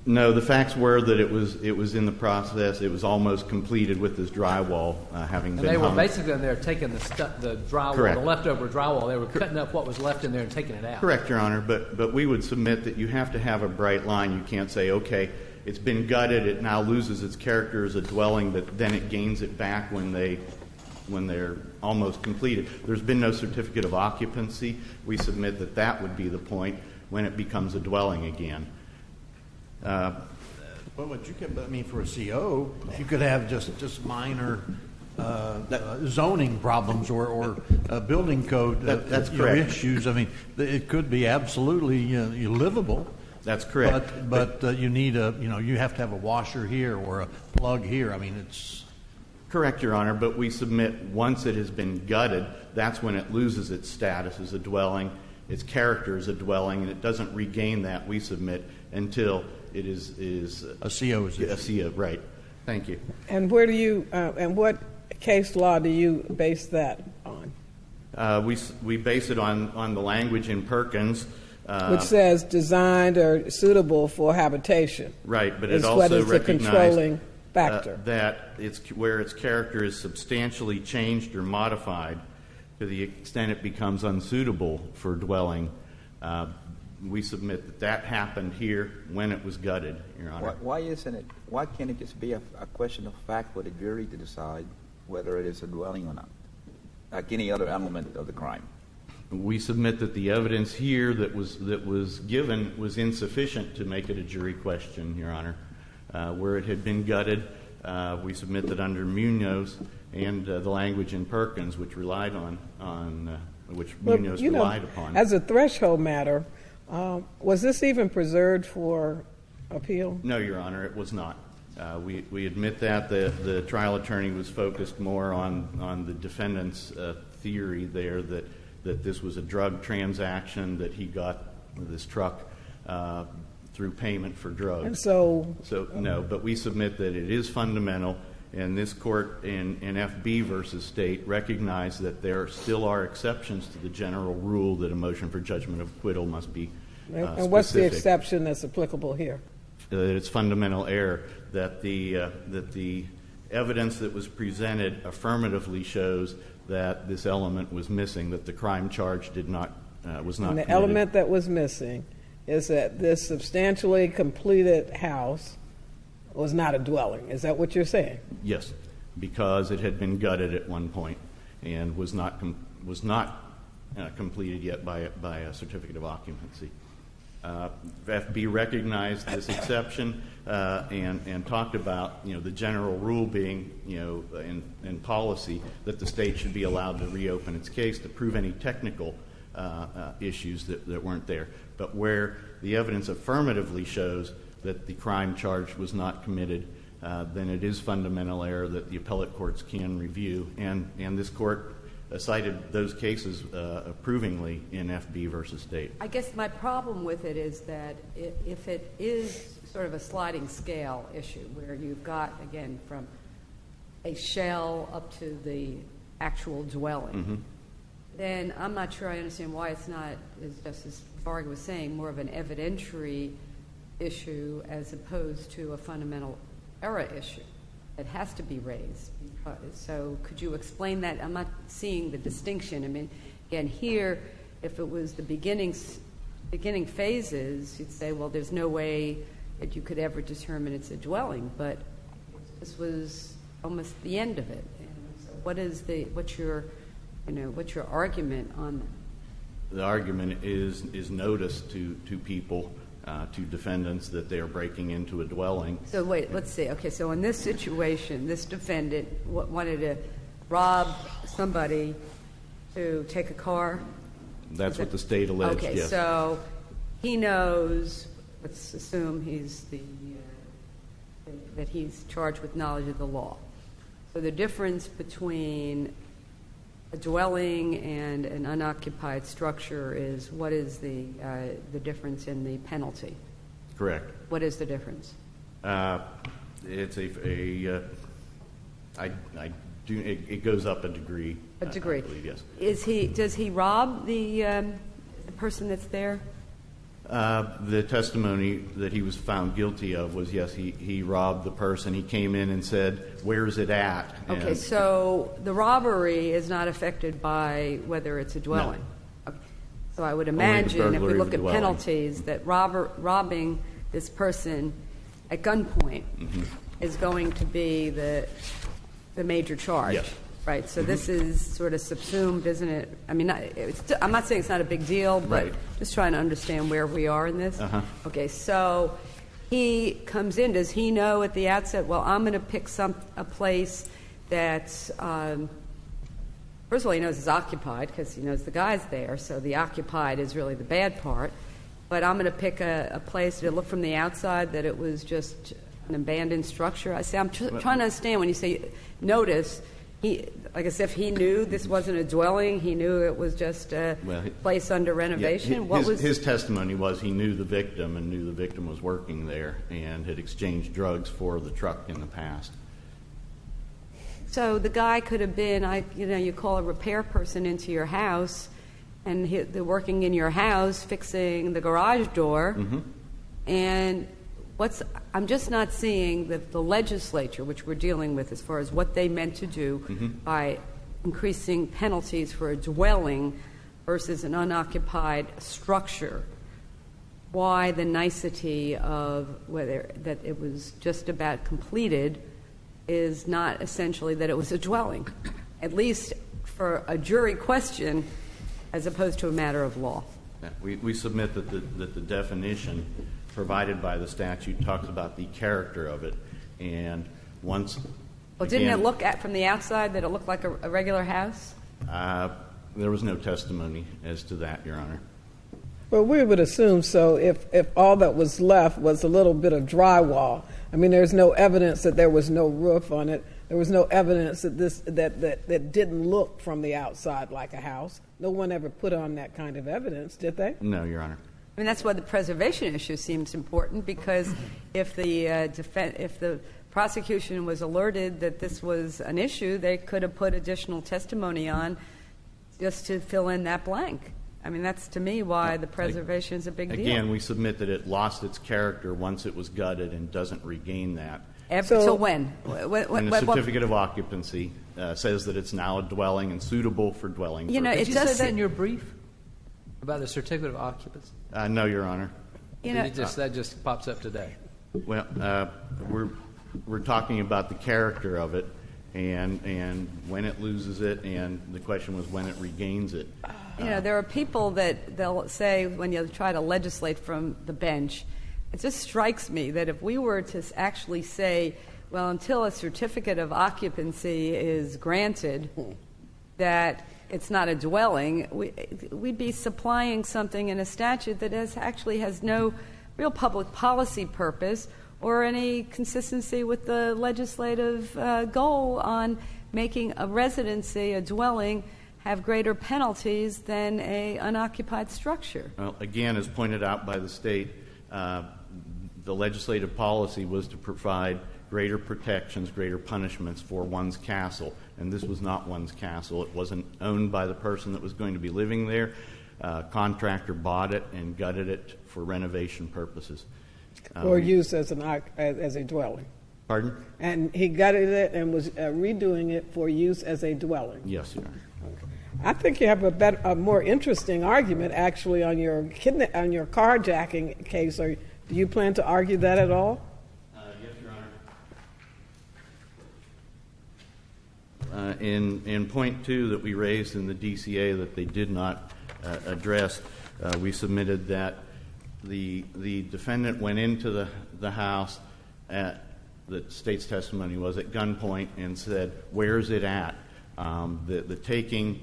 No, the facts were that it was in the process. It was almost completed with this drywall having been hung. They were basically in there taking the drywall, Correct. the leftover drywall. They were cutting up what was left in there and taking it out. Correct, Your Honor. But we would submit that you have to have a bright line. You can't say, okay, it's been gutted. It now loses its character as a dwelling, but then it gains it back when they're almost completed. There's been no certificate of occupancy. We submit that would be the point when it becomes a dwelling again. But you could, I mean, for a CO, you could have just minor zoning problems or building code that's correct. Issues. I mean, it could be absolutely livable. That's correct. But you need you have to have a washer here or a plug here. I mean, it's correct, Your Honor. But we submit once it has been gutted, that's when it loses its status as a dwelling, its character as a dwelling, and it doesn't regain that. We submit until it is a CO. A CO, right? Thank you. And where do you and what case law do you base that on? We base it on the language in Perkins, which says designed or suitable for habitation. Right, but it also what is the recognized controlling factor. That it's where its character is substantially changed or modified to the extent it becomes unsuitable for dwelling. We submit that happened here when it was gutted, Your Honor. Why isn't it? Why can't it just be a question of fact for the jury to decide whether it is a dwelling or not, like any other element of the crime? We submit that the evidence here that was given was insufficient to make it a jury question, Your Honor. Where it had been gutted, we submit that under Munoz and the language in Perkins, which relied on which Munoz relied upon. As a threshold matter, was this even preserved for appeal? No, Your Honor, it was not. We admit that the trial attorney was focused more on the defendant's theory there that this was a drug transaction, that he got this truck through payment for drugs. And so no, but we submit that it is fundamental, and this court in FB versus State recognized that there still are exceptions to the general rule that a motion for judgment of acquittal must be specific. And what's the exception that's applicable here? That it's fundamental error, that the evidence that was presented affirmatively shows that this element was missing, that the crime charge was not And the committed. element that was missing is that this substantially completed house was not a dwelling. Is that what you're saying? Yes, because it had been gutted at one point and was not completed yet by a certificate of occupancy. FB recognized this exception and talked about the general rule being in policy that the state should be allowed to reopen its case to prove any technical issues that weren't there. But where the evidence affirmatively shows that the crime charge was not committed, then it is fundamental error that the appellate courts can review. And this court cited those cases approvingly in FB versus State. I guess my problem with it is that if it is sort of a sliding scale issue where you've got, again, from a shell up to the actual dwelling, then I'm not sure I understand why it's not, as Justice Varga was saying, more of an evidentiary issue as opposed to a fundamental error issue that has to be raised. So could you explain that? I'm not seeing the distinction. I mean, again, here, if it was the beginning phases, you'd say, well, there's no way that you could ever determine it's a dwelling, but this was almost the end of it. And so what's your argument on that? The argument is notice to people, to defendants, that they are breaking into a dwelling. So wait, let's see. Okay, so in this situation, this defendant wanted to rob somebody to take a car? That's what the state alleged, okay, yes. so he knows, let's assume that he's charged with knowledge of the law. So the difference between a dwelling and an unoccupied structure is, what is the difference in the penalty? Correct. What is the difference? It's it goes up a degree. A degree. I believe, yes. Does he rob the person that's there? The testimony that he was found guilty of was, yes, he robbed the person. He came in and said, "Where's it at?" Okay, so the robbery is not affected by whether it's a dwelling. No. Okay. So I would imagine, if we look at dwelling. penalties, that robbing this person at gunpoint is going to be the major charge. Yes. Right, so this is sort of subsumed, isn't it? I mean, I'm not saying it's not a big deal, but just trying to understand where we are in this. Okay, so he comes in. Does he know at the outset, well, I'm going to pick a place that's, first of all, he knows it's occupied because he knows the guy's there, so the occupied is really the bad part. But I'm going to pick a place to look from the outside that it was just an abandoned structure. I'm trying to understand when you say notice. Like I said, if he knew this wasn't a dwelling, he knew it was just a place under renovation. Yeah, his testimony was he knew the victim and knew the victim was working there and had exchanged drugs for the truck in the past. So the guy could have been, you call a repair person into your house, and they're working in your house fixing the garage door, and I'm just not seeing the legislature, which we're dealing with as far as what they meant to do by increasing penalties for a dwelling versus an unoccupied structure. Why the nicety of whether that it was just about completed is not essentially that it was a dwelling, at least for a jury question as opposed to a matter of law. We submit that the definition provided by the statute talks about the character of it, and Once. Well, didn't it look at from the outside that it looked like a regular house? There was no testimony as to that, Your Honor. Well, we would assume so if all that was left was a little bit of drywall. I mean, there's no evidence that there was no roof on it. There was no evidence that that didn't look from the outside like a house. No one ever put on that kind of evidence, did they? No, Your Honor. I mean, that's why the preservation issue seems important, because if the prosecution was alerted that this was an issue, they could have put additional testimony on just to fill in that blank. I mean, that's to me why the preservation is a big deal. Again, we submit that it lost its character once it was gutted and doesn't regain that. So when? And the certificate of occupancy says that it's now a dwelling and suitable for dwelling. Did you say that in your brief about the certificate of occupancy? No, Your Honor. That just pops up today. Well, we're talking about the character of it and when it loses it, and the question was when it regains it. There are people that they'll say when you try to legislate from the bench, it just strikes me that if we were to actually say, well, until a certificate of occupancy is granted, that it's not a dwelling, we'd be supplying something in a statute that actually has no real public policy purpose or any consistency with the legislative goal on making a residency, a dwelling, have greater penalties than an unoccupied structure. Well, again, as pointed out by the state, the legislative policy was to provide greater protections, greater punishments for one's castle, and this was not one's castle. It wasn't owned by the person that was going to be living there. Contractor bought it and gutted it for renovation purposes. Or use as a dwelling. Pardon? And he gutted it and was redoing it for use as a dwelling. Yes, Your Honor. Okay. I think you have a more interesting argument actually on your carjacking case. Do you plan to argue that at all? Yes, Your Honor. In point 2 that we raised in the DCA that they did not address, we submitted that the defendant went into the house the state's testimony was at gunpoint and said, "Where's it at?" The taking,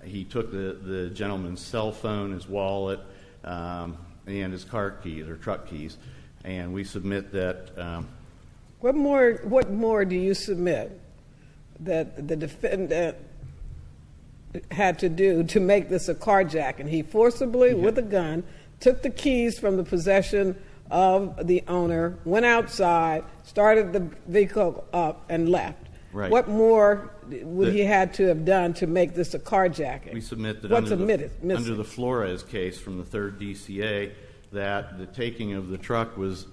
he took the gentleman's cell phone, his wallet, and his car keys or truck keys, and we submit that. What more do you submit that the defendant had to do to make this a carjacking? He forcibly, with a gun, took the keys from the possession of the owner, went outside, started the vehicle up, and left. Right. What more would he had to have done to make this a carjacking? We submit that under the Flores case from the 3rd DCA that the taking of the truck was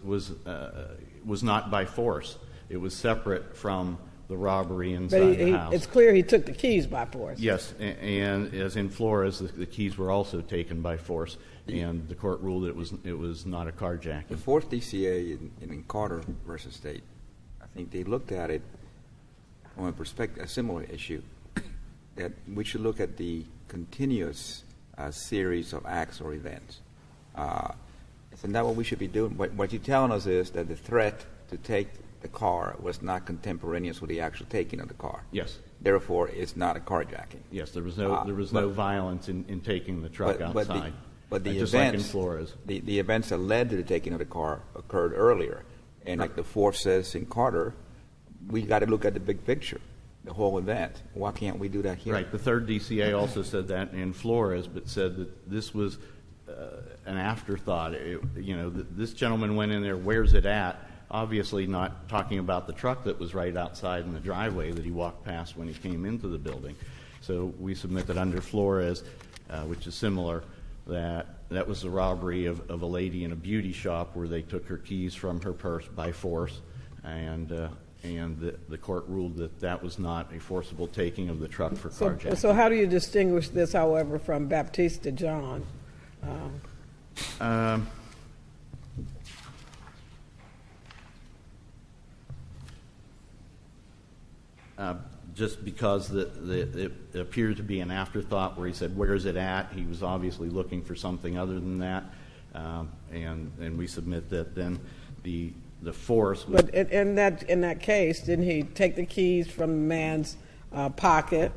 not by force. It was separate from the robbery inside the house. It's clear he took the keys by force. Yes, and as in Flores, the keys were also taken by force, and the court ruled it was not a carjacking. The 4th DCA in Carter versus State, I think they looked at it from a similar issue, that we should look at the continuous series of acts or events. Isn't that what we should be doing? What you're telling us is that the threat to take the car was not contemporaneous with the actual taking of the car. Yes. Therefore, it's not a carjacking. Yes, there was no violence in taking the truck outside. But the just events, like in Flores. The events that led to the taking of the car occurred earlier, and like the 4th says in Carter, we got to look at the big picture, the whole event. Why can't we do that here? Right. The 3rd DCA also said that in Flores, but said that this was an afterthought. This gentleman went in there. Where's it at? Obviously, not talking about the truck that was right outside in the driveway that he walked past when he came into the building. So we submit that under Flores, which is similar, that was the robbery of a lady in a beauty shop where they took her keys from her purse by force, and the court ruled that was not a forcible taking of the truck for carjacking. So how do you distinguish this, however, from Baptista John? Just because it appeared to be an afterthought where he said, "Where's it at?" He was obviously looking for something other than that, and we submit that then the the force was... But in that case, didn't he take the keys from the man's pocket?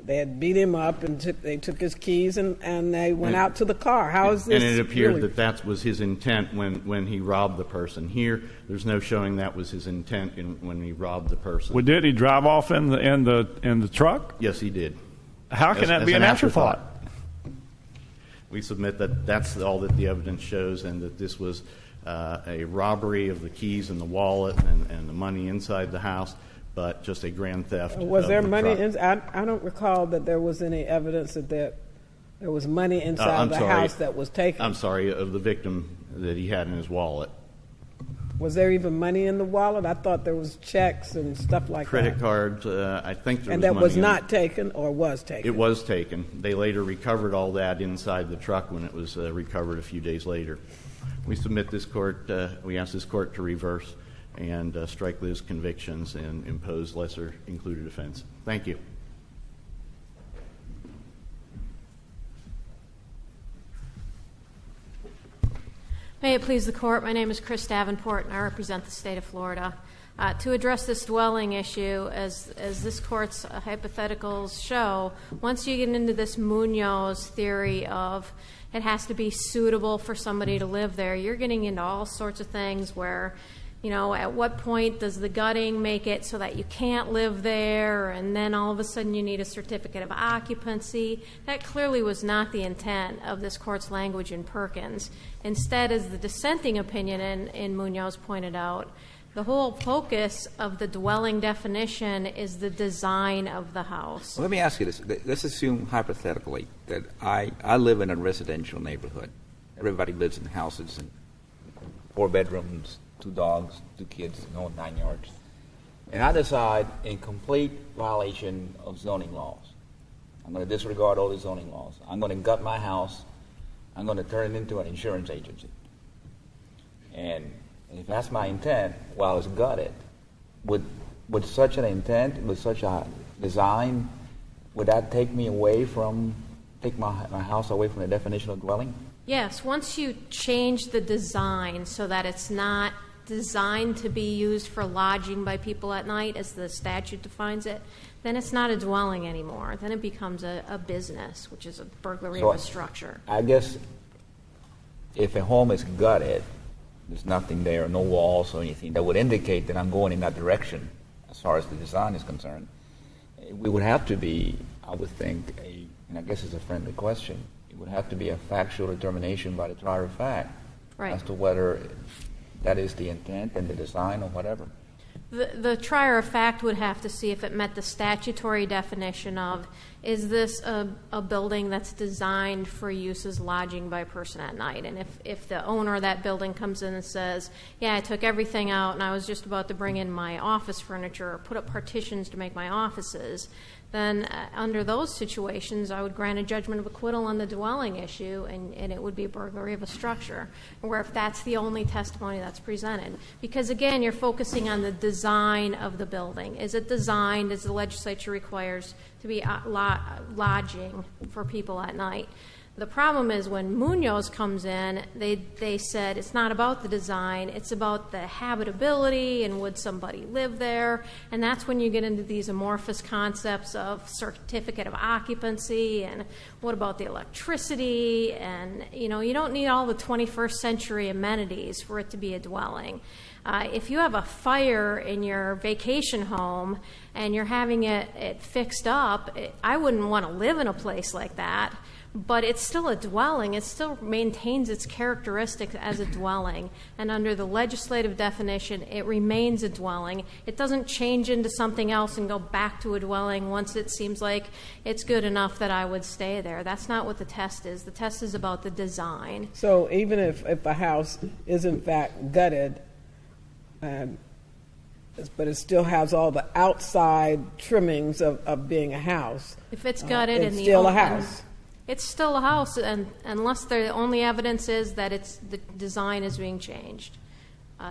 They had beat him up, and they took his keys, and they went out to the car. How is this? And it appeared really? that was his intent when he robbed the person. Here, there's no showing that was his intent when he robbed the person. Well, did he drive off in the truck? Yes, he did. How can that be an afterthought? We submit that that's all that the evidence shows, and that this was a robbery of the keys and the wallet and the money inside the house, but just a grand theft. Was there money? Truck. I don't recall that there was any evidence that there was money inside the house that was taken. I'm sorry, of the victim that he had in his wallet. Was there even money in the wallet? I thought there was checks and stuff like Credit that. cards, I think there was money. And that was not taken or was taken? It was taken. They later recovered all that inside the truck when it was recovered a few days later. We submit this court, we ask this court to reverse and strike those convictions and impose lesser included offense. Thank you. May it please the court, my name is Chris Davenport and I represent the state of Florida. To address this dwelling issue, as this court's hypotheticals show, once you get into this Munoz theory of it has to be suitable for somebody to live there, you're getting into all sorts of things where, you know, at what point does the gutting make it so that you can't live there, and then all of a sudden you need a certificate of occupancy? That clearly was not the intent of this court's language in Perkins. Instead, as the dissenting opinion in Munoz pointed out, the whole focus of the dwelling definition is the design of the house. Well, let me ask you this. Let's assume hypothetically that I live in a residential neighborhood. Everybody lives in houses and 4 bedrooms, 2 dogs, 2 kids, 9 yards. And I decide, in complete violation of zoning laws, I'm going to disregard all the zoning laws. I'm going to gut my house. I'm going to turn it into an insurance agency. And if that's my intent, while it's gutted, would such an intent, with such a design, would that take my house away from the definition of dwelling? Yes, once you change the design so that it's not designed to be used for lodging by people at night, as the statute defines it, then it's not a dwelling anymore. Then it becomes a business, which is a burglary of a structure. I guess if a home is gutted, there's nothing there, no walls or anything that would indicate that I'm going in that direction as far as the design is concerned. We would have to be, I would think, and I guess it's a friendly question, it would have to be a factual determination by the trier of fact as to whether that is the intent and the design or whatever. The trier of fact would have to see if it met the statutory definition of, is this a building that's designed for use as lodging by a person at night? And if the owner of that building comes in and says, yeah, I took everything out and I was just about to bring in my office furniture or put up partitions to make my offices, then under those situations, I would grant a judgment of acquittal on the dwelling issue, and it would be a burglary of a structure, where if that's the only testimony that's presented. Because, again, you're focusing on the design of the building. Is it designed, as the legislature requires, to be lodging for people at night? The problem is when Munoz comes in, they said it's not about the design, it's about the habitability and would somebody live there, and that's when you get into these amorphous concepts of certificate of occupancy and what about the electricity, and you don't need all the 21st century amenities for it to be a dwelling. If you have a fire in your vacation home and you're having it fixed up, I wouldn't want to live in a place like that. But it's still a dwelling. It still maintains its characteristics as a dwelling. And under the legislative definition, it remains a dwelling. It doesn't change into something else and go back to a dwelling once it seems like it's good enough that I would stay there. That's not what the test is. The test is about the design. So even if a house is in fact gutted, but it still has all the outside trimmings of being a house, if it's gutted it's still a house. It's still a house, and unless the only evidence is that the design is being changed.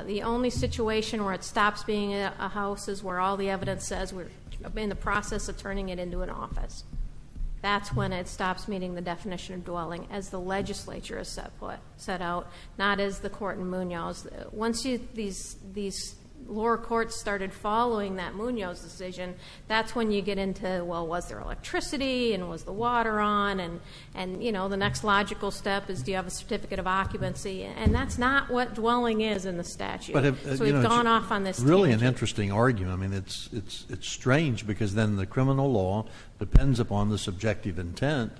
The only situation where it stops being a house is where all the evidence says we're in the process of turning it into an office. that's when it stops meeting the definition of dwelling as the legislature has set out, not as the court in Munoz. Once these lower courts started following that Munoz decision, that's when you get into, well, was there electricity and was the water on? And you know, the next logical step is, do you have a certificate of occupancy? And that's not what dwelling is in the statute. But so we've gone off on this really tangent. An interesting argument. I mean, it's strange because then the criminal law depends upon the subjective intent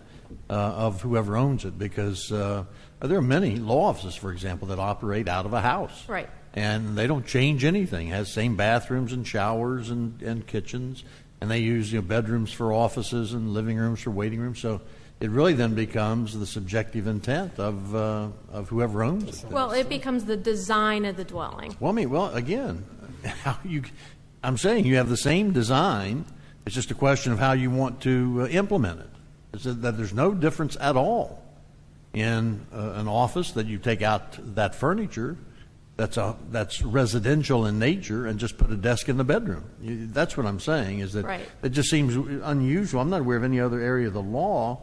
of whoever owns it, because there are many law offices, for example, that operate out of a house. Right. And they don't change anything. It has same bathrooms and showers and kitchens, and they use bedrooms for offices and living rooms for waiting rooms. So it really then becomes the subjective intent of whoever owns it. Well, it becomes the design of the dwelling. Well, again, I'm saying you have the same design. It's just a question of how you want to implement it. It's that there's no difference at all in an office that you take out that furniture that's residential in nature and just put a desk in the bedroom. That's what I'm saying, is that right. It just seems unusual. I'm not aware of any other area of the law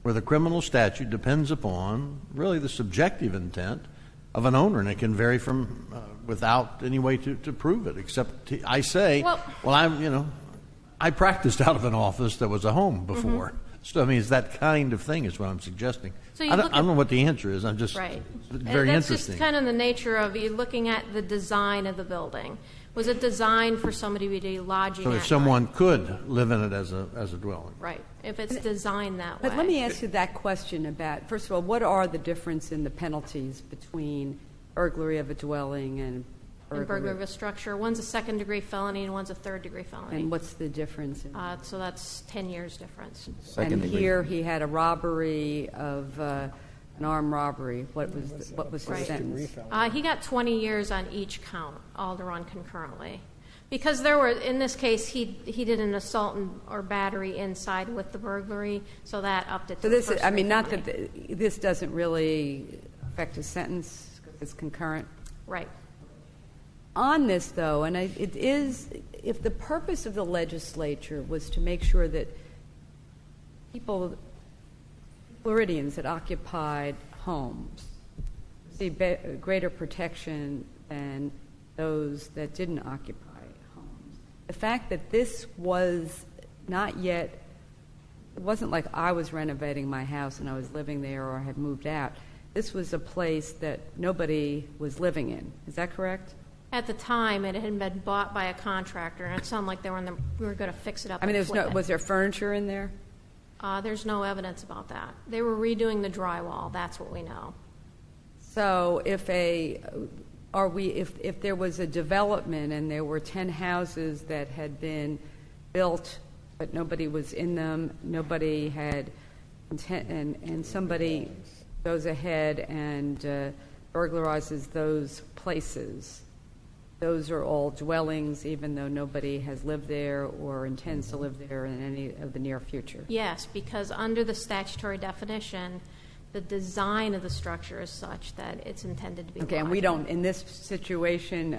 where the criminal statute depends upon really the subjective intent of an owner, and it can vary from without any way to prove it, except I say, I practiced out of an office that was a home before. Mm-hmm. So, I mean, it's that kind of thing is what I'm suggesting. So I don't know what the answer is. I'm just right. Very that's interesting. Just kind of the nature of you looking at the design of the building. Was it designed for somebody to be lodging so at if someone night? Could live in it as a dwelling. Right. If it's designed that way. But let me ask you that question about, first of all, what are the difference in the penalties between burglary of a dwelling and burglary of a structure? One's a second-degree felony and one's a third-degree felony. And what's the difference? So that's 10 years difference. And here he had a robbery of an armed robbery. What was the sentence? He got 20 years on each count, all to run concurrently. Because there were, in this case, he did an assault or battery inside with the burglary, so that upped it to the first degree not felony. that this doesn't really affect his sentence because it's concurrent? Right. On this, though, and it is, if the purpose of the legislature was to make sure that Floridians that occupied homes see greater protection than those that didn't occupy homes, the fact that this was not yet, it wasn't like I was renovating my house and I was living there or I had moved out. This was a place that nobody was living in. Is that correct? At the time, it had been bought by a contractor, and it sounded like we were going to fix it up. I mean, was there furniture in there? There's no evidence about that. They were redoing the drywall. That's what we know. So if there was a development and there were 10 houses that had been built, but nobody was in them, nobody had intent, and somebody goes ahead and burglarizes those places, those are all dwellings, even though nobody has lived there or intends to live there in any of the near future? Yes, because under the statutory definition, the design of the structure is such that it's intended to be okay, and we don't, in this situation,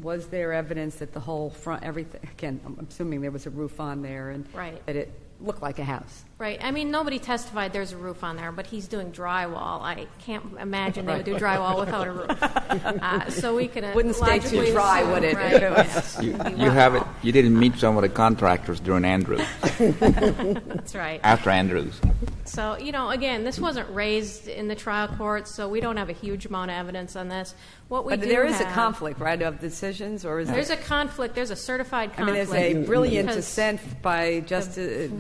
was there evidence that the whole front, everything, again, I'm assuming there was a roof on there and right. that it looked like a house? Right. I mean, nobody testified there's a roof on there, but he's doing drywall. I can't imagine they would do drywall without a roof. So we can wouldn't stay too dry, would it? Right. Yes. You have it. You didn't meet some of the contractors during Andrews. That's right. After Andrews. So, again, this wasn't raised in the trial court, so we don't have a huge amount of evidence on this. But there is a conflict, right, of decisions, or is there's a conflict? There's a certified conflict. I mean, there's a brilliant dissent by Justice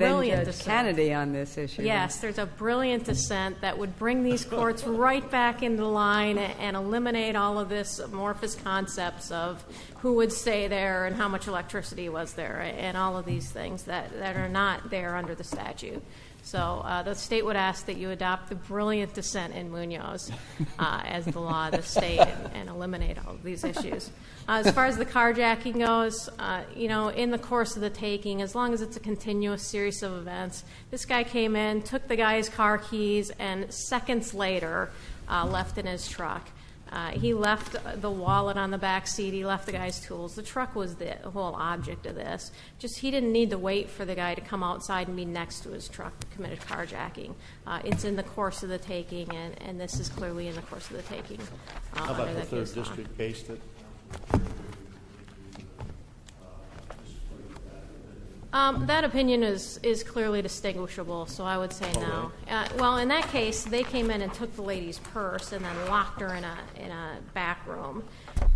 Kennedy on this issue. Yes, there's a brilliant dissent that would bring these courts right back into line and eliminate all of this amorphous concepts of who would stay there and how much electricity was there and all of these things that are not there under the statute. So the state would ask that you adopt the brilliant dissent in Munoz as the law of the state and eliminate all of these issues. As far as the carjacking goes, in the course of the taking, as long as it's a continuous series of events, this guy came in, took the guy's car keys, and seconds later left in his truck. He left the wallet on the back seat. He left the guy's tools. The truck was the whole object of this. Just he didn't need to wait for the guy to come outside and be next to his truck to commit carjacking. It's in the course of the taking, and this is clearly in the course of the taking. How about the third district case that? That opinion is clearly distinguishable, so I would say no. Well, in that case, they came in and took the lady's purse and then locked her in a back room.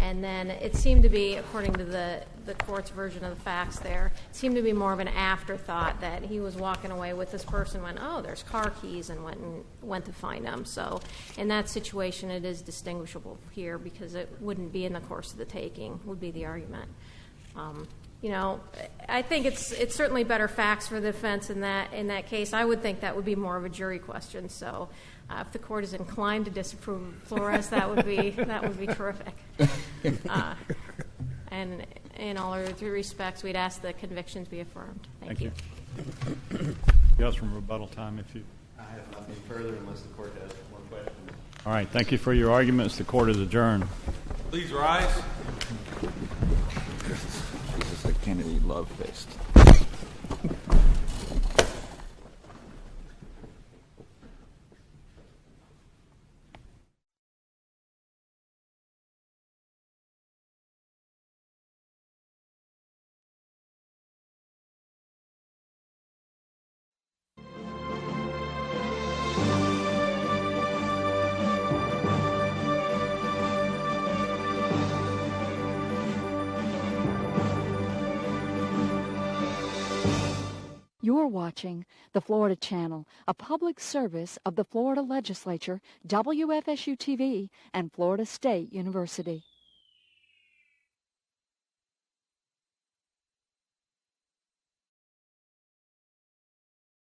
And then it seemed to be, according to the court's version of the facts there, it seemed to be more of an afterthought that he was walking away with this purse and went, oh, there's car keys, and went to find them. So in that situation, it is distinguishable here because it wouldn't be in the course of the taking, would be the argument. You know, I think it's certainly better facts for the defense in that case. I would think that would be more of a jury question. So, if the court is inclined to disapprove of Flores, that would be terrific. And in all other three respects, we'd ask the convictions be affirmed. Thank you. You have some rebuttal time if you. I have nothing further unless the court has more questions. All right. Thank you for your arguments. The court is adjourned. Please rise. This is a Kennedy love fest. You're watching the Florida Channel, a public service of the Florida Legislature, WFSU-TV, and Florida State University.